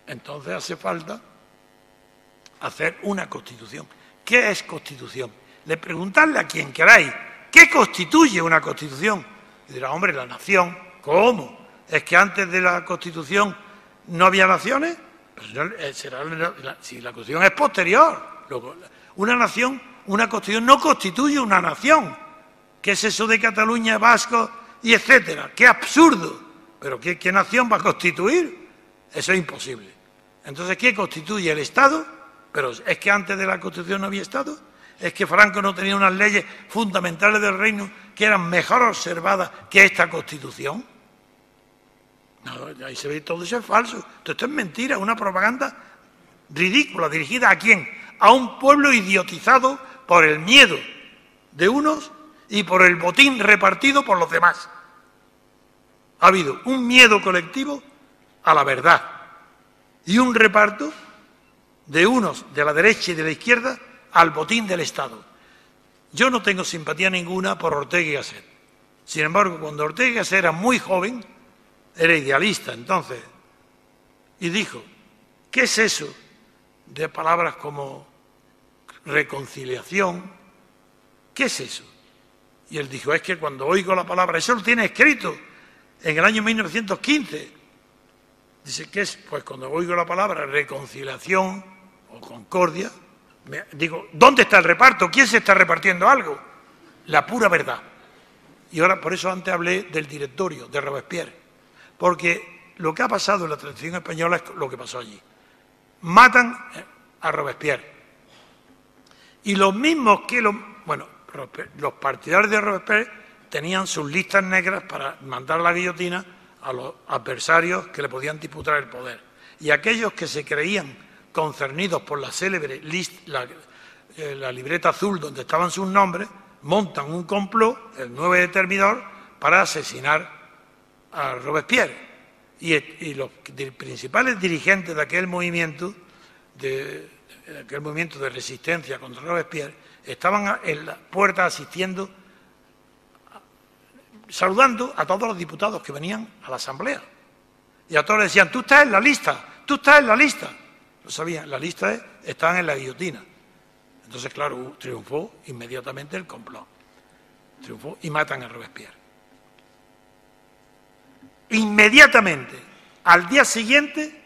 Speaker 2: Entonces hace falta hacer una constitución. ¿Qué es constitución? Le preguntadle a quien queráis, ¿qué constituye una constitución? Y dirá, hombre, la nación. ¿Cómo? ¿Es que antes de la constitución no había naciones? Pues si la constitución es posterior. Una nación, una constitución no constituye una nación. ¿Qué es eso de Cataluña, vascos y etcétera? ¡Qué absurdo! ¿Pero qué nación va a constituir? Eso es imposible. Entonces, ¿qué constituye el Estado? Pero es que antes de la Constitución no había Estado. Es que Franco no tenía unas leyes fundamentales del reino que eran mejor observadas que esta Constitución. No, ahí se ve todo eso es falso. Esto es mentira, una propaganda ridícula. ¿Dirigida a quién? A un pueblo idiotizado por el miedo de unos y por el botín repartido por los demás. Ha habido un miedo colectivo a la verdad y un reparto de unos de la derecha y de la izquierda al botín del Estado. Yo no tengo simpatía ninguna por Ortega y Gasset. Sin embargo, cuando Ortega y Gasset era muy joven, era idealista entonces, y dijo, ¿qué es eso de palabras como reconciliación? ¿Qué es eso? Y él dijo, es que cuando oigo la palabra, eso lo tiene escrito en el año 1915. Dice, ¿qué es? Pues cuando oigo la palabra reconciliación o concordia, digo, ¿dónde está el reparto? ¿Quién se está repartiendo algo? La pura verdad. Y ahora, por eso antes hablé del directorio de Robespierre, porque lo que ha pasado en la transición española es lo que pasó allí. Matan a Robespierre. Y los mismos que los partidarios de Robespierre tenían sus listas negras para mandar a la guillotina a los adversarios que le podían disputar el poder. Y aquellos que se creían concernidos por la célebre la libreta azul donde estaban sus nombres, montan un complot, el 9 de Termidor, para asesinar a Robespierre. Y los principales dirigentes de aquel movimiento de resistencia contra Robespierre estaban en la puerta asistiendo, saludando a todos los diputados que venían a la asamblea. Y a todos les decían, tú estás en la lista, tú estás en la lista. No sabían, la lista estaban en la guillotina. Entonces, claro, triunfó inmediatamente el complot. Triunfó y matan a Robespierre. Inmediatamente, al día siguiente,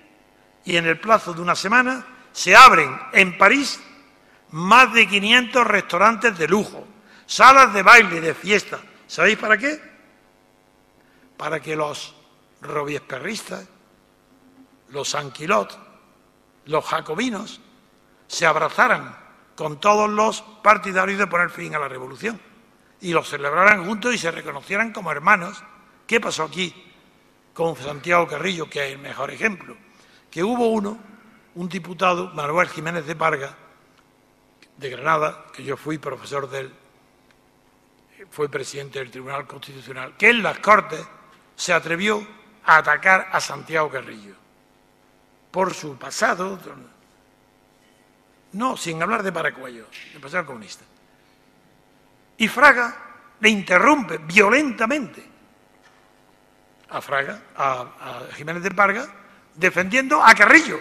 Speaker 2: y en el plazo de una semana, se abren en París más de 500 restaurantes de lujo, salas de baile y de fiesta. ¿Sabéis para qué? Para que los robiespierristas, los anquilot, los jacobinos, se abrazaran con todos los partidarios de poner fin a la revolución y los celebraran juntos y se reconocieran como hermanos. ¿Qué pasó aquí con Santiago Carrillo, que es el mejor ejemplo? Que hubo un diputado, Manuel Jiménez de Parga, de Granada, que yo fui profesor de él, fue presidente del Tribunal Constitucional, que en las Cortes se atrevió a atacar a Santiago Carrillo por su pasado, no, sin hablar de Paracuello, el pasado comunista. Y Fraga le interrumpe violentamente. a Jiménez de Parga, defendiendo a Carrillo.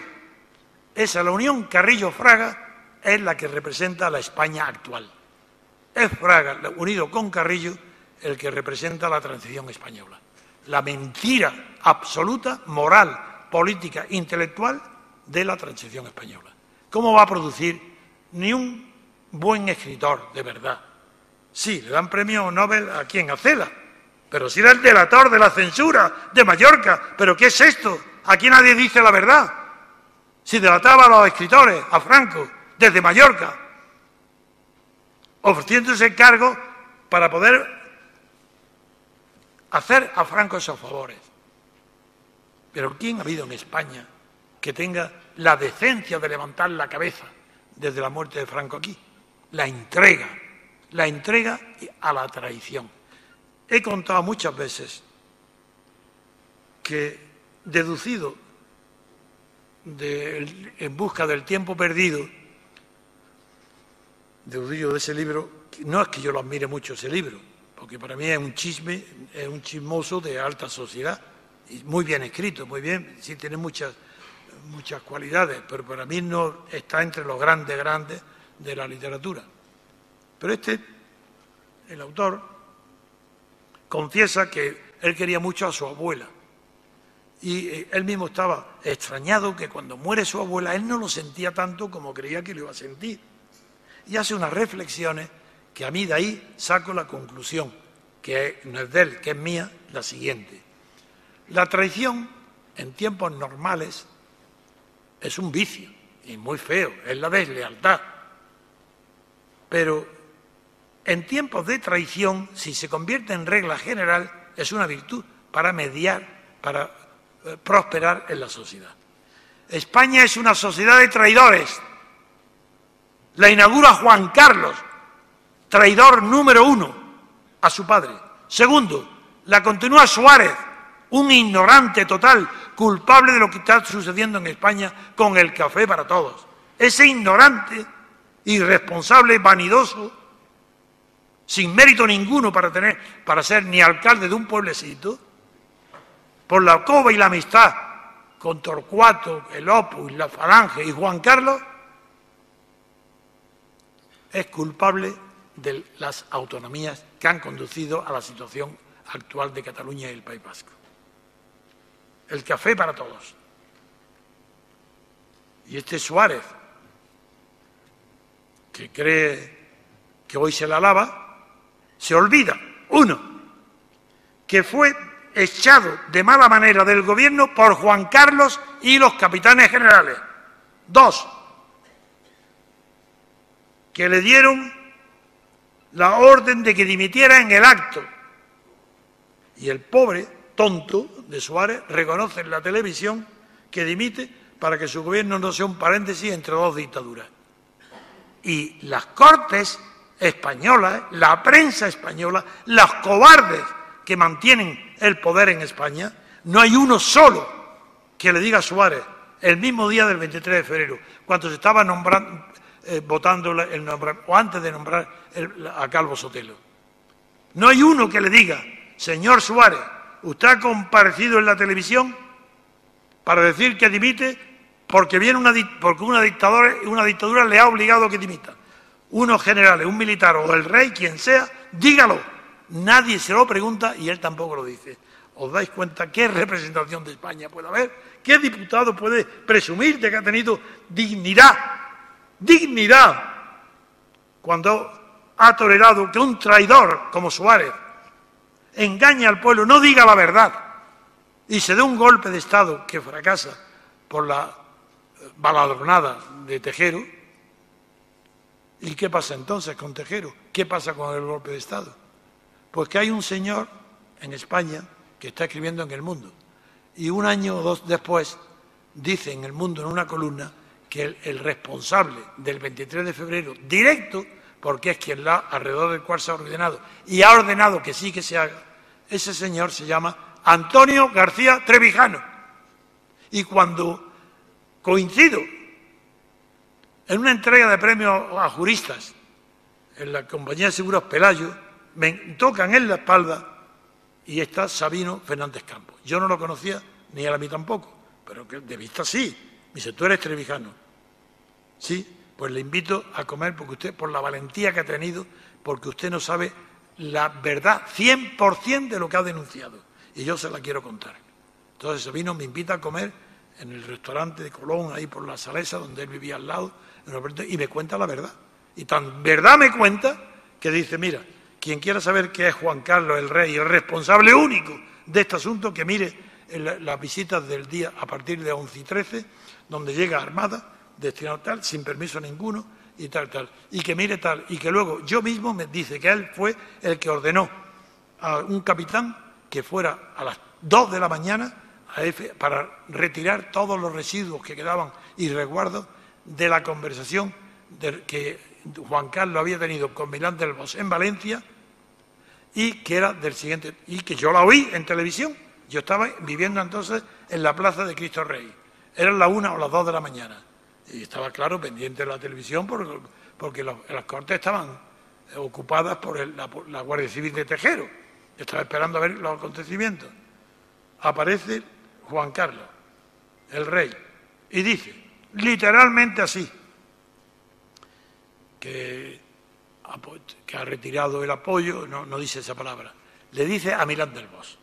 Speaker 2: Esa, la unión Carrillo-Fraga, es la que representa a la España actual. Es Fraga, unido con Carrillo, el que representa la transición española. La mentira absoluta, moral, política, intelectual de la transición española. ¿Cómo va a producir ni un buen escritor de verdad? Sí, le dan premio Nobel a quien, a Cela, pero si era el delator de la censura de Mallorca. ¿Pero qué es esto? Aquí nadie dice la verdad. Si delataba a los escritores, a Franco, desde Mallorca, ofreciéndose cargo para poder hacer a Franco esos favores. Pero ¿quién ha habido en España que tenga la decencia de levantar la cabeza desde la muerte de Franco aquí? La entrega a la traición. He contado muchas veces que, deducido En busca del tiempo perdido, deducido de ese libro, no es que yo lo admire mucho ese libro, porque para mí es un chisme, es un chismoso de alta sociedad, y muy bien escrito, muy bien, sí tiene muchas cualidades, pero para mí no está entre los grandes de la literatura. Pero el autor, confiesa que él quería mucho a su abuela, y él mismo estaba extrañado que cuando muere su abuela él no lo sentía tanto como creía que lo iba a sentir. Y hace unas reflexiones que a mí de ahí saco la conclusión, que no es de él, que es mía, la siguiente. La traición en tiempos normales es un vicio, y muy feo, es la deslealtad. Pero en tiempos de traición, si se convierte en regla general, es una virtud para mediar, para prosperar en la sociedad. España es una sociedad de traidores. La inaugura Juan Carlos, traidor número 1 a su padre. Segundo, la continúa Suárez, un ignorante total, culpable de lo que está sucediendo en España con el café para todos. Ese ignorante, irresponsable, vanidoso, sin mérito ninguno para ser ni alcalde de un pueblecito, por la coba y la amistad con Torcuato, el Opus, la Falange y Juan Carlos, es culpable de las autonomías que han conducido a la situación actual de Cataluña y el País Vasco. El café para todos. Y Suárez, que cree que hoy se la lava, se olvida, uno, que fue echado de mala manera del gobierno por Juan Carlos y los capitanes generales. Dos, que le dieron la orden de que dimitiera en el acto. Y el pobre tonto de Suárez reconoce en la televisión que dimite para que su gobierno no sea un paréntesis entre dos dictaduras. Y las Cortes españolas, la prensa española, los cobardes que mantienen el poder en España, no hay uno solo que le diga a Suárez, el mismo día del 23 de febrero, cuando se estaba votando el nombramiento, o antes de nombrar a Calvo Sotelo. No hay uno que le diga, señor Suárez, usted ha comparecido en la televisión para decir que dimite porque una dictadura le ha obligado a que dimita. Unos generales, un militar o el rey, quien sea, dígalo. Nadie se lo pregunta y él tampoco lo dice. ¿Os dais cuenta qué representación de España puede haber? ¿Qué diputado puede presumir de que ha tenido dignidad? Dignidad. Cuando ha tolerado que un traidor como Suárez engañe al pueblo, no diga la verdad y se dé un golpe de Estado que fracasa por la baladronada de Tejero. ¿Y qué pasa entonces con Tejero? ¿Qué pasa con el golpe de Estado? Pues que hay un señor en España que está escribiendo en El Mundo y un año o dos después dice en El Mundo, en una columna, que el responsable del 23 de febrero, directo, porque es quien alrededor del cual se ha ordenado y ha ordenado que sí que se haga, ese señor se llama Antonio García Trevijano. Y cuando coincido en una entrega de premios a juristas en la compañía de seguros Pelayo, me tocan en la espalda y está Sabino Fernández Campos. Yo no lo conocía, ni él a mí tampoco, pero que de vista sí. Me dice, tú eres trevijano. Sí, pues le invito a comer porque usted, por la valentía que ha tenido, porque usted no sabe la verdad 100% de lo que ha denunciado. Y yo se la quiero contar. Entonces Sabino me invita a comer en el restaurante de Colón, ahí por la Salesa, donde él vivía al lado, y me cuenta la verdad. Y tan verdad me cuenta que dice, mira, quien quiera saber qué es Juan Carlos el Rey, el responsable único de este asunto, que mire las visitas del día a partir de 11 y 13, donde llega armada, destinado tal, sin permiso ninguno, y tal, tal. Y que mire tal, y que luego yo mismo me dice que él fue el que ordenó a un capitán que fuera a las 2 de la mañana para retirar todos los residuos que quedaban y resguardos de la conversación que Juan Carlos había tenido con Milán del Bosch en Valencia y que era del siguiente, y que yo la oí en televisión. Yo estaba viviendo entonces en la Plaza de Cristo Rey. Eran las 1 o las 2 de la mañana. Y estaba, claro, pendiente de la televisión porque las cortes estaban ocupadas por la Guardia Civil de Tejero. Estaba esperando a ver los acontecimientos. Aparece Juan Carlos, el Rey, y dice, literalmente así, que ha retirado el apoyo, no dice esa palabra, le dice a Milán del Bosch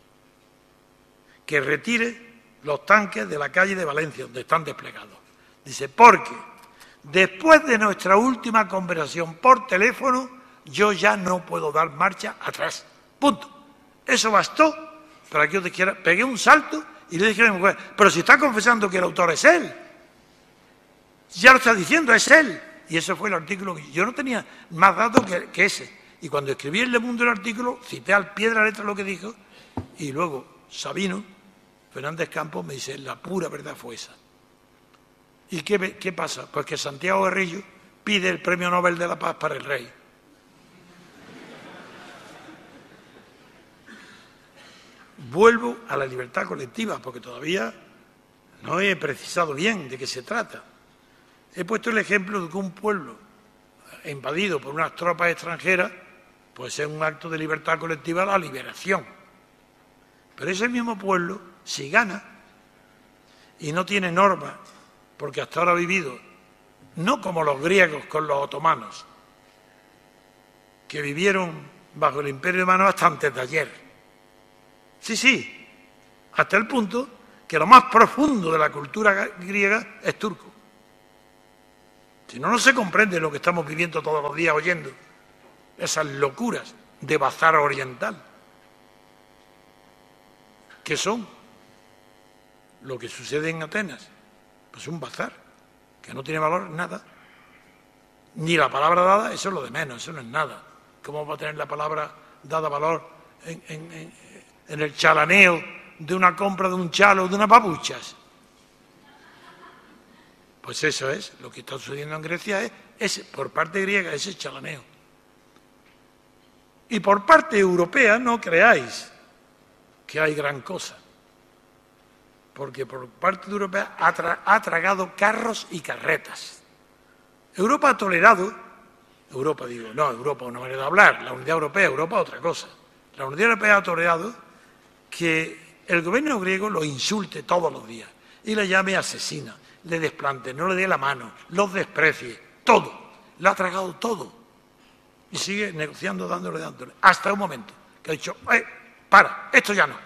Speaker 2: que retire los tanques de la calle de Valencia, donde están desplegados. Dice, porque después de nuestra última conversación por teléfono, yo ya no puedo dar marcha atrás. Punto. Eso bastó para que yo dijera, pegué un salto y le dije a mi mujer, pero si está confesando que el autor es él. Ya lo está diciendo, es él. Y ese fue el artículo que yo no tenía más datos que ese. Y cuando escribí en Le Mundo el artículo, cité al pie de la letra lo que dijo, y luego Sabino Fernández Campos me dice, la pura verdad fue esa. ¿Y qué pasa? Pues que Santiago Guerrillo pide el Premio Nobel de la Paz para el Rey. Vuelvo a la libertad colectiva, porque todavía no he precisado bien de qué se trata. He puesto el ejemplo de que un pueblo invadido por unas tropas extranjeras, pues es un acto de libertad colectiva la liberación. Pero ese mismo pueblo, si gana y no tiene normas, porque hasta ahora ha vivido, no como los griegos con los otomanos, que vivieron bajo el Imperio Romano hasta antes de ayer. Sí, hasta el punto que lo más profundo de la cultura griega es turco. Si no, no se comprende lo que estamos viviendo todos los días oyendo, esas locuras de bazar oriental, que son lo que sucede en Atenas, pues un bazar, que no tiene valor nada, ni la palabra dada, eso es lo de menos, eso no es nada. ¿Cómo va a tener la palabra dada valor en el chalaneo de una compra de un chalo o de unas babuchas? Pues eso es, lo que está sucediendo en Grecia es por parte griega, ese chalaneo. Y por parte europea no creáis que hay gran cosa, porque por parte europea ha tragado carros y carretas. Europa ha tolerado, Europa una manera de hablar, la unidad europea, Europa otra cosa. La unidad europea ha tolerado que el gobierno griego lo insulte todos los días y le llame asesina, le desplante, no le dé la mano, los desprecie, todo. Le ha tragado todo. Y sigue negociando, dándole, hasta un momento que ha dicho, para, esto ya no.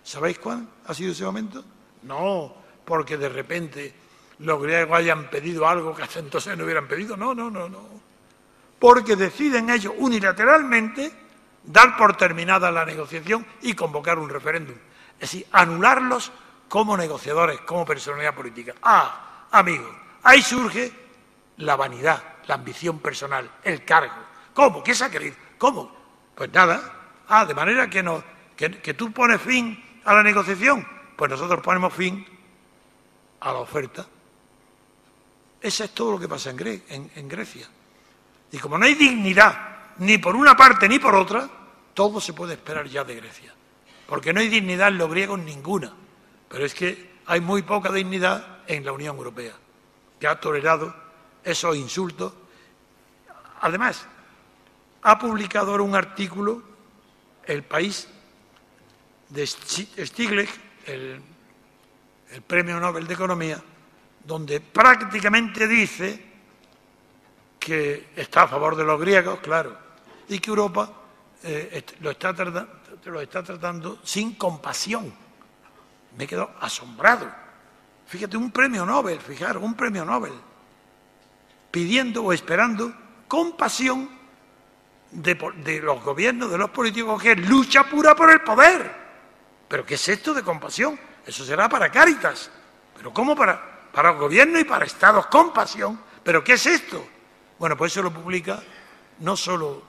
Speaker 2: ¿Sabéis cuál ha sido ese momento? No, porque de repente los griegos hayan pedido algo que hasta entonces no hubieran pedido. No. Porque deciden ellos unilateralmente dar por terminada la negociación y convocar un referéndum. Es decir, anularlos como negociadores, como personalidad política. Amigos, ahí surge la vanidad, la ambición personal, el cargo. ¿Cómo? ¿Qué se ha querido? ¿Cómo? Pues nada. De manera que tú pones fin a la negociación, pues nosotros ponemos fin a la oferta. Eso es todo lo que pasa en Grecia. Y como no hay dignidad, ni por una parte ni por otra, todo se puede esperar ya de Grecia. Porque no hay dignidad en los griegos ninguna. Pero es que hay muy poca dignidad en la Unión Europea, que ha tolerado esos insultos. Además, ha publicado ahora un artículo, El País, de Stiglitz, el Premio Nobel de Economía, donde prácticamente dice que está a favor de los griegos, claro, y que Europa lo está tratando sin compasión. Me he quedado asombrado. Fíjate, un premio Nobel, fijaros, un premio Nobel, pidiendo o esperando compasión de los gobiernos, de los políticos, que es lucha pura por el poder. ¿Pero qué es esto de compasión? Eso será para Cáritas. ¿Pero cómo para el gobierno y para estados compasión? ¿Pero qué es esto? Bueno, pues eso lo publica no solo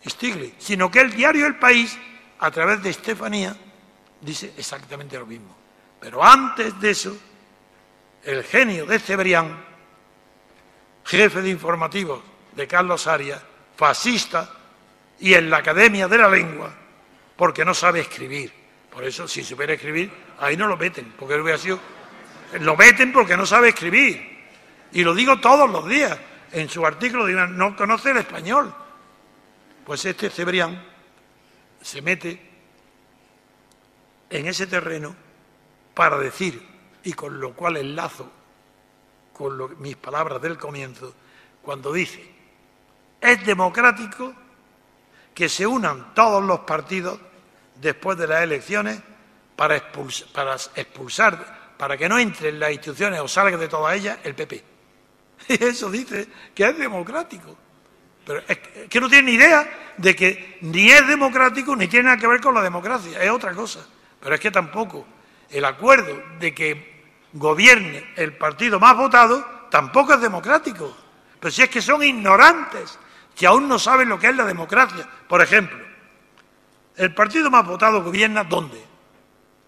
Speaker 2: Stiglitz, sino que el diario El País, a través de Estefanía, dice exactamente lo mismo. Pero antes de eso, el genio de Cebrián, jefe de informativos de Carlos Arias, fascista, y en la Academia de la Lengua, porque no sabe escribir. Por eso, si supiera escribir, ahí no lo meten, porque hubiera sido... Lo meten porque no sabe escribir. Y lo digo todos los días. En su artículo dirán, no conoce el español. Pues este Cebrián se mete en ese terreno para decir, y con lo cual enlazo con mis palabras del comienzo, cuando dice, es democrático que se unan todos los partidos después de las elecciones para expulsar, para que no entre en las instituciones o salga de todas ellas el PP. Y eso dice que es democrático. Pero es que no tiene ni idea de que ni es democrático ni tiene nada que ver con la democracia, es otra cosa. Pero es que tampoco el acuerdo de que gobierne el partido más votado tampoco es democrático. Pero si es que son ignorantes, que aún no saben lo que es la democracia. Por ejemplo, el partido más votado gobierna ¿dónde?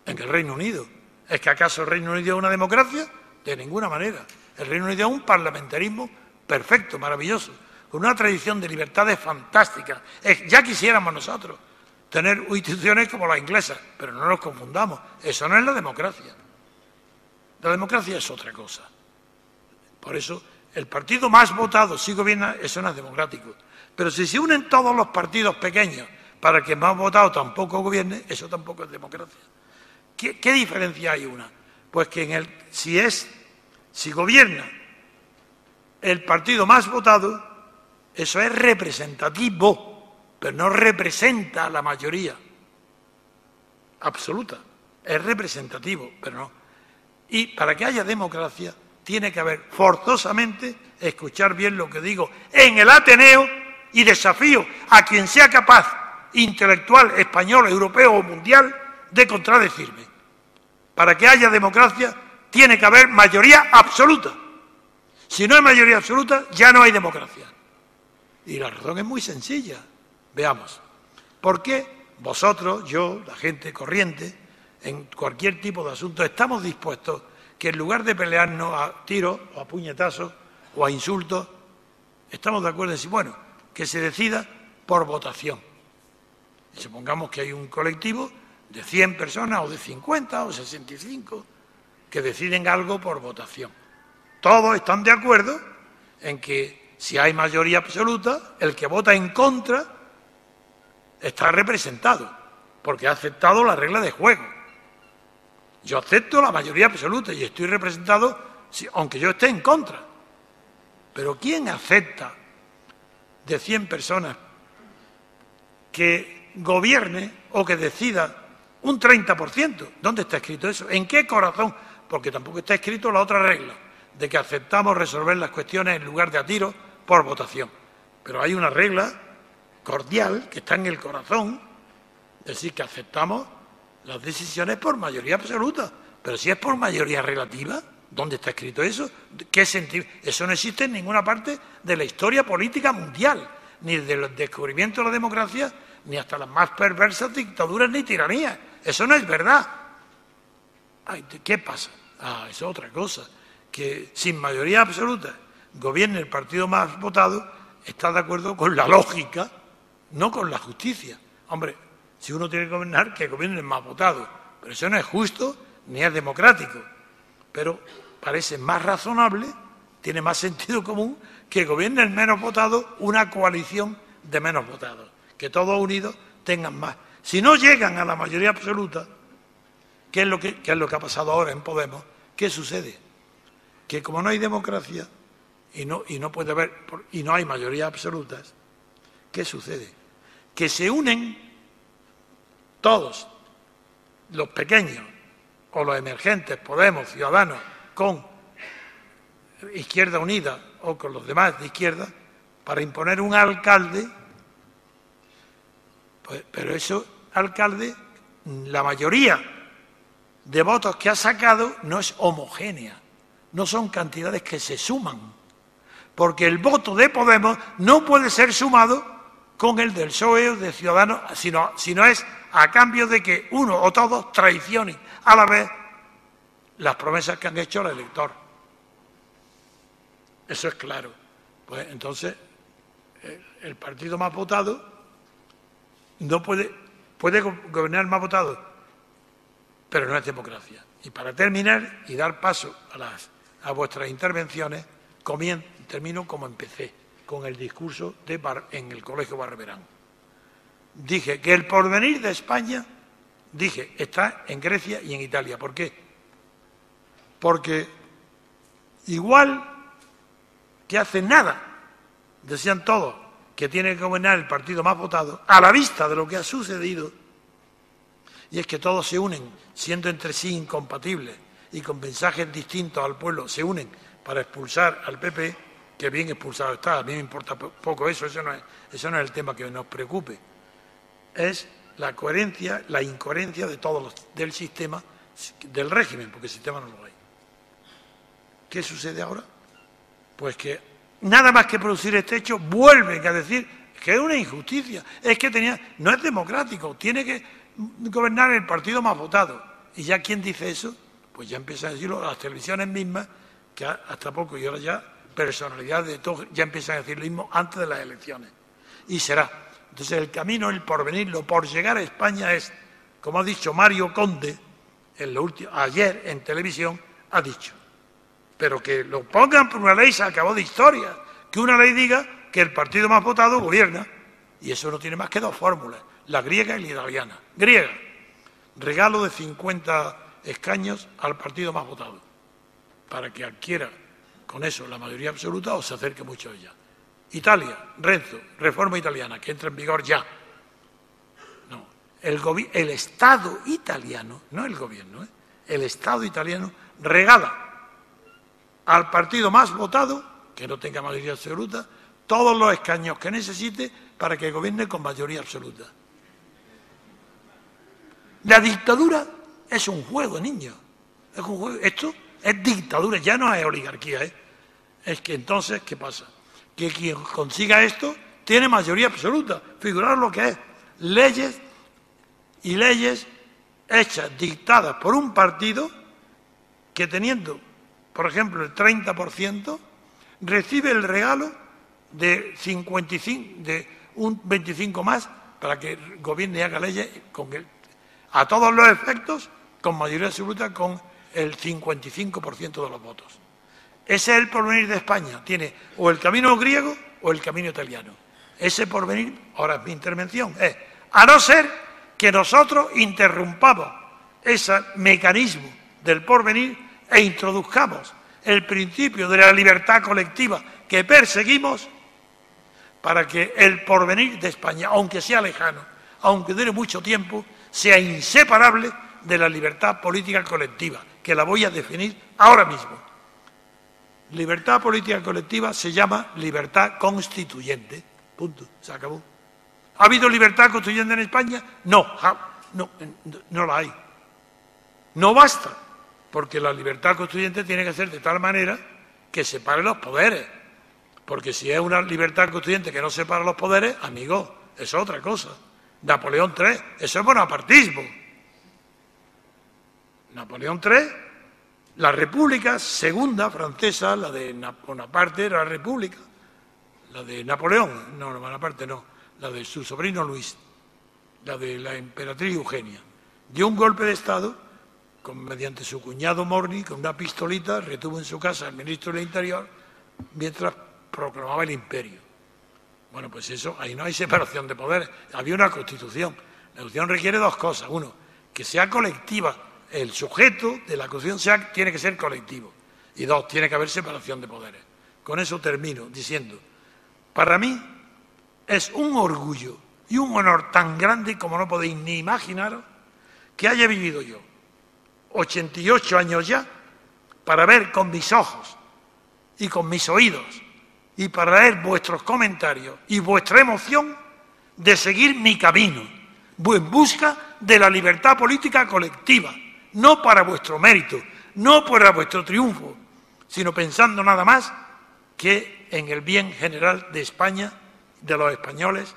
Speaker 2: En el Reino Unido. ¿Es que acaso el Reino Unido es una democracia? De ninguna manera. El Reino Unido es un parlamentarismo perfecto, maravilloso, con una tradición de libertades fantásticas. Ya quisiéramos nosotros tener instituciones como las inglesas, pero no nos confundamos. Eso no es la democracia. La democracia es otra cosa. Por eso, el partido más votado sí gobierna, eso no es democrático. Pero si se unen todos los partidos pequeños para que el más votado tampoco gobierne, eso tampoco es democracia. ¿Qué diferencia hay una? Pues que si gobierna el partido más votado, eso es representativo, pero no representa a la mayoría absoluta. Es representativo, pero no. Y para que haya democracia, tiene que haber forzosamente, escuchar bien lo que digo, en el Ateneo, y desafío a quien sea capaz, intelectual, español, europeo o mundial, de contradecirme. Para que haya democracia, tiene que haber mayoría absoluta. Si no hay mayoría absoluta, ya no hay democracia. Y la razón es muy sencilla. Veamos. ¿Por qué vosotros, yo, la gente corriente, en cualquier tipo de asunto, estamos dispuestos que en lugar de pelearnos a tiros o a puñetazos o a insultos, estamos de acuerdo en decir, bueno, que se decida por votación? Y supongamos que hay un colectivo de 100 personas o de 50 o 65 que deciden algo por votación. Todos están de acuerdo en que si hay mayoría absoluta, el que vota en contra está representado, porque ha aceptado la regla de juego. Yo acepto la mayoría absoluta y estoy representado, aunque yo esté en contra. Pero ¿quién acepta de 100 personas que gobierne o que decida un 30%? ¿Dónde está escrito eso? ¿En qué corazón? Porque tampoco está escrito la otra regla, de que aceptamos resolver las cuestiones en lugar de a tiro por votación. Pero hay una regla cordial que está en el corazón, es decir, que aceptamos las decisiones por mayoría absoluta. Pero si es por mayoría relativa, ¿dónde está escrito eso? ¿Qué sentido? Eso no existe en ninguna parte de la historia política mundial, ni del descubrimiento de la democracia, ni hasta las más perversas dictaduras ni tiranías. Eso no es verdad. Ay, ¿qué pasa? Eso es otra cosa. Que sin mayoría absoluta gobierne el partido más votado, está de acuerdo con la lógica, no con la justicia. Hombre, si uno tiene que gobernar, que gobierne el más votado. Pero eso no es justo ni es democrático. Pero parece más razonable, tiene más sentido común, que gobierne el menos votado una coalición de menos votados. Que todos unidos tengan más. Si no llegan a la mayoría absoluta, ¿qué es lo que ha pasado ahora en Podemos? ¿Qué sucede? Que como no hay democracia y no puede haber, y no hay mayorías absolutas, ¿qué sucede? Que se unen todos, los pequeños o los emergentes, Podemos, Ciudadanos, con Izquierda Unida o con los demás de izquierda, para imponer un alcalde, pero eso, alcalde, la mayoría de votos que ha sacado no es homogénea, no son cantidades que se suman, porque el voto de Podemos no puede ser sumado con el del PSOE o de Ciudadanos, sino es a cambio de que uno o todos traicionen a la vez las promesas que han hecho al elector. Eso es claro. Pues entonces, el partido más votado no puede gobernar más votado, pero no es democracia. Y para terminar y dar paso a vuestras intervenciones, termino como empecé, con el discurso en el Colegio Barberán. Dije que el porvenir de España, está en Grecia y en Italia. ¿Por qué? Porque igual que hace nada, decían todos que tiene que gobernar el partido más votado, a la vista de lo que ha sucedido, y es que todos se unen, siendo entre sí incompatibles y con mensajes distintos al pueblo, se unen para expulsar al PP, que bien expulsado está, a mí me importa poco eso no es el tema que nos preocupe, es la coherencia, la incoherencia de del sistema, del régimen, porque el sistema no lo hay. ¿Qué sucede ahora? Pues que nada más que producir este hecho, vuelven a decir que es una injusticia, es que no es democrático, tiene que gobernar el partido más votado. Y ya quien dice eso, pues ya empiezan a decirlo las televisiones mismas, que hasta poco y ahora ya personalidades de todos ya empiezan a decir lo mismo antes de las elecciones. Y será. Entonces el camino, el porvenir, lo por llegar a España es, como ha dicho Mario Conde, ayer en televisión, ha dicho, pero que lo pongan por una ley, se acabó de historia, que una ley diga que el partido más votado gobierna, y eso no tiene más que dos fórmulas, la griega y la italiana. Griega, regalo de 50 escaños al partido más votado, para que adquiera con eso la mayoría absoluta o se acerque mucho a ella. Italia, Renzo, reforma italiana, que entra en vigor ya. No, el Estado italiano, no el gobierno, el Estado italiano regala al partido más votado, que no tenga mayoría absoluta, todos los escaños que necesite para que gobierne con mayoría absoluta. La dictadura es un juego, niños. Es un juego. Esto es dictadura, ya no es oligarquía. Es que entonces, ¿qué pasa? Que quien consiga esto tiene mayoría absoluta. Figuraros lo que es. Leyes hechas, dictadas por un partido que teniendo, por ejemplo, el 30%, recibe el regalo de 55, de un 25 más para que gobierne y haga leyes a todos los efectos, con mayoría absoluta, con el 55% de los votos. Ese es el porvenir de España. Tiene o el camino griego o el camino italiano. Ese porvenir, ahora es mi intervención, es, a no ser que nosotros interrumpamos ese mecanismo del porvenir e introduzcamos el principio de la libertad colectiva que perseguimos para que el porvenir de España, aunque sea lejano, aunque dure mucho tiempo, sea inseparable de la libertad política colectiva, que la voy a definir ahora mismo. Libertad política colectiva se llama libertad constituyente. Punto. Se acabó. ¿Ha habido libertad constituyente en España? No la hay. No basta, porque la libertad constituyente tiene que ser de tal manera que separe los poderes. Porque si es una libertad constituyente que no separa los poderes, amigo, eso es otra cosa. Napoleón III, eso es bonapartismo. Napoleón III, la República Segunda francesa, la de Bonaparte era la República, la de Napoleón, no, Bonaparte no, la de su sobrino Luis, la de la emperatriz Eugenia, dio un golpe de Estado mediante su cuñado Morny, con una pistolita, retuvo en su casa al ministro del Interior mientras proclamaba el imperio. Bueno, pues eso, ahí no hay separación de poderes, había una constitución. La Constitución requiere dos cosas. Uno, que sea colectiva. El sujeto de la Constitución tiene que ser colectivo. Y dos, tiene que haber separación de poderes. Con eso termino diciendo, para mí es un orgullo y un honor tan grande como no podéis ni imaginaros que haya vivido yo 88 años ya para ver con mis ojos y con mis oídos y para leer vuestros comentarios y vuestra emoción de seguir mi camino en busca de la libertad política colectiva, no para vuestro mérito, no para vuestro triunfo, sino pensando nada más que en el bien general de España, de los españoles,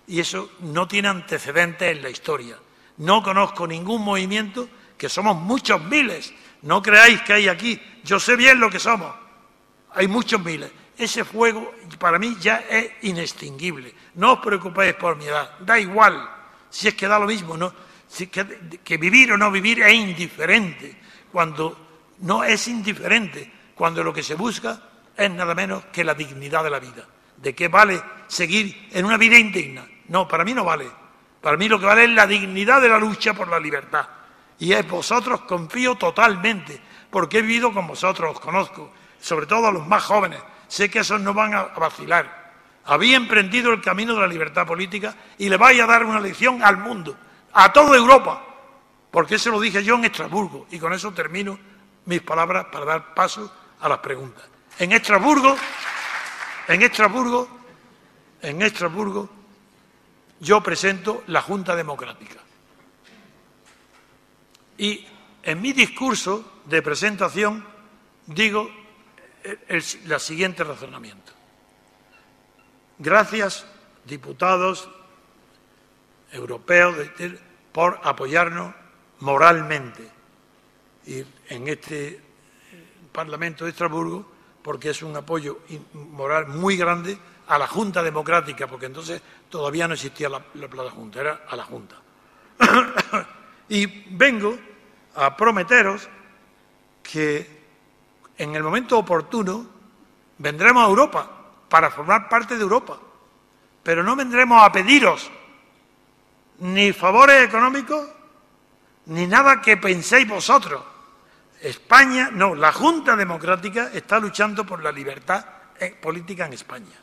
Speaker 2: y eso no tiene antecedentes en la historia. No conozco ningún movimiento, que somos muchos miles, no creáis que hay aquí, yo sé bien lo que somos, hay muchos miles. Ese fuego para mí ya es inextinguible. No os preocupéis por mi edad, da igual, si es que da lo mismo, ¿no? Si que vivir o no vivir es indiferente, cuando no es indiferente, cuando lo que se busca es nada menos que la dignidad de la vida. ¿De qué vale seguir en una vida indigna? No, para mí no vale. Para mí lo que vale es la dignidad de la lucha por la libertad. Y es vosotros, confío totalmente, porque he vivido con vosotros, os conozco, sobre todo a los más jóvenes. Sé que esos no van a vacilar. Habéis emprendido el camino de la libertad política y le vais a dar una lección al mundo, a toda Europa, porque eso lo dije yo en Estrasburgo. Y con eso termino mis palabras para dar paso a las preguntas. En Estrasburgo, yo presento la Junta Democrática. Y en mi discurso de presentación digo el siguiente razonamiento. Gracias, diputados europeos, por apoyarnos moralmente y en este Parlamento de Estrasburgo, porque es un apoyo moral muy grande a la Junta Democrática, porque entonces todavía no existía la Junta, era a la Junta. Y vengo a prometeros que en el momento oportuno vendremos a Europa para formar parte de Europa, pero no vendremos a pediros ni favores económicos ni nada que penséis vosotros. España, no, la Junta Democrática está luchando por la libertad política en España.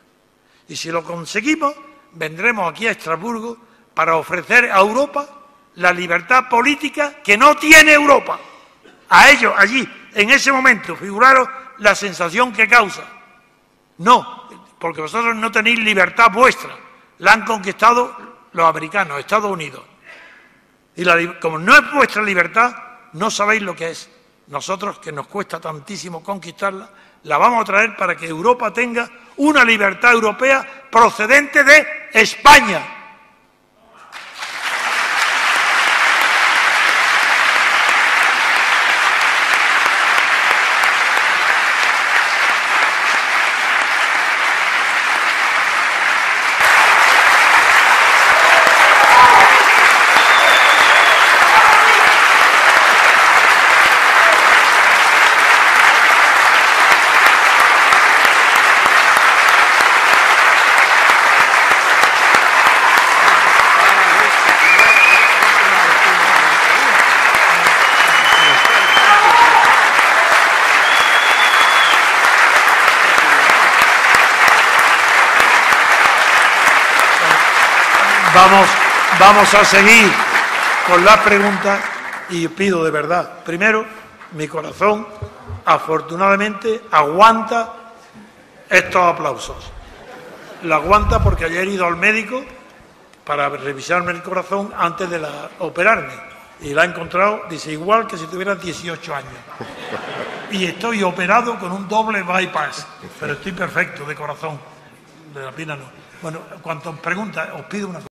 Speaker 2: Y si lo conseguimos, vendremos aquí a Estrasburgo para ofrecer a Europa la libertad política que no tiene Europa. A ellos, allí, en ese momento, figuraros la sensación que causa. No, porque vosotros no tenéis libertad vuestra. La han conquistado los americanos, Estados Unidos. Y como no es vuestra libertad, no sabéis lo que es. Nosotros, que nos cuesta tantísimo conquistarla, la vamos a traer para que Europa tenga una libertad europea procedente de España. Vamos a seguir con las preguntas y pido de verdad, primero, mi corazón afortunadamente aguanta estos aplausos. Lo aguanta porque ayer he ido al médico para revisarme el corazón antes de operarme y la he encontrado, dice, igual que si tuviera 18 años. Y estoy operado con un doble bypass, pero estoy perfecto de corazón, de la pina no. Bueno, cuanto preguntas, os pido una cosa.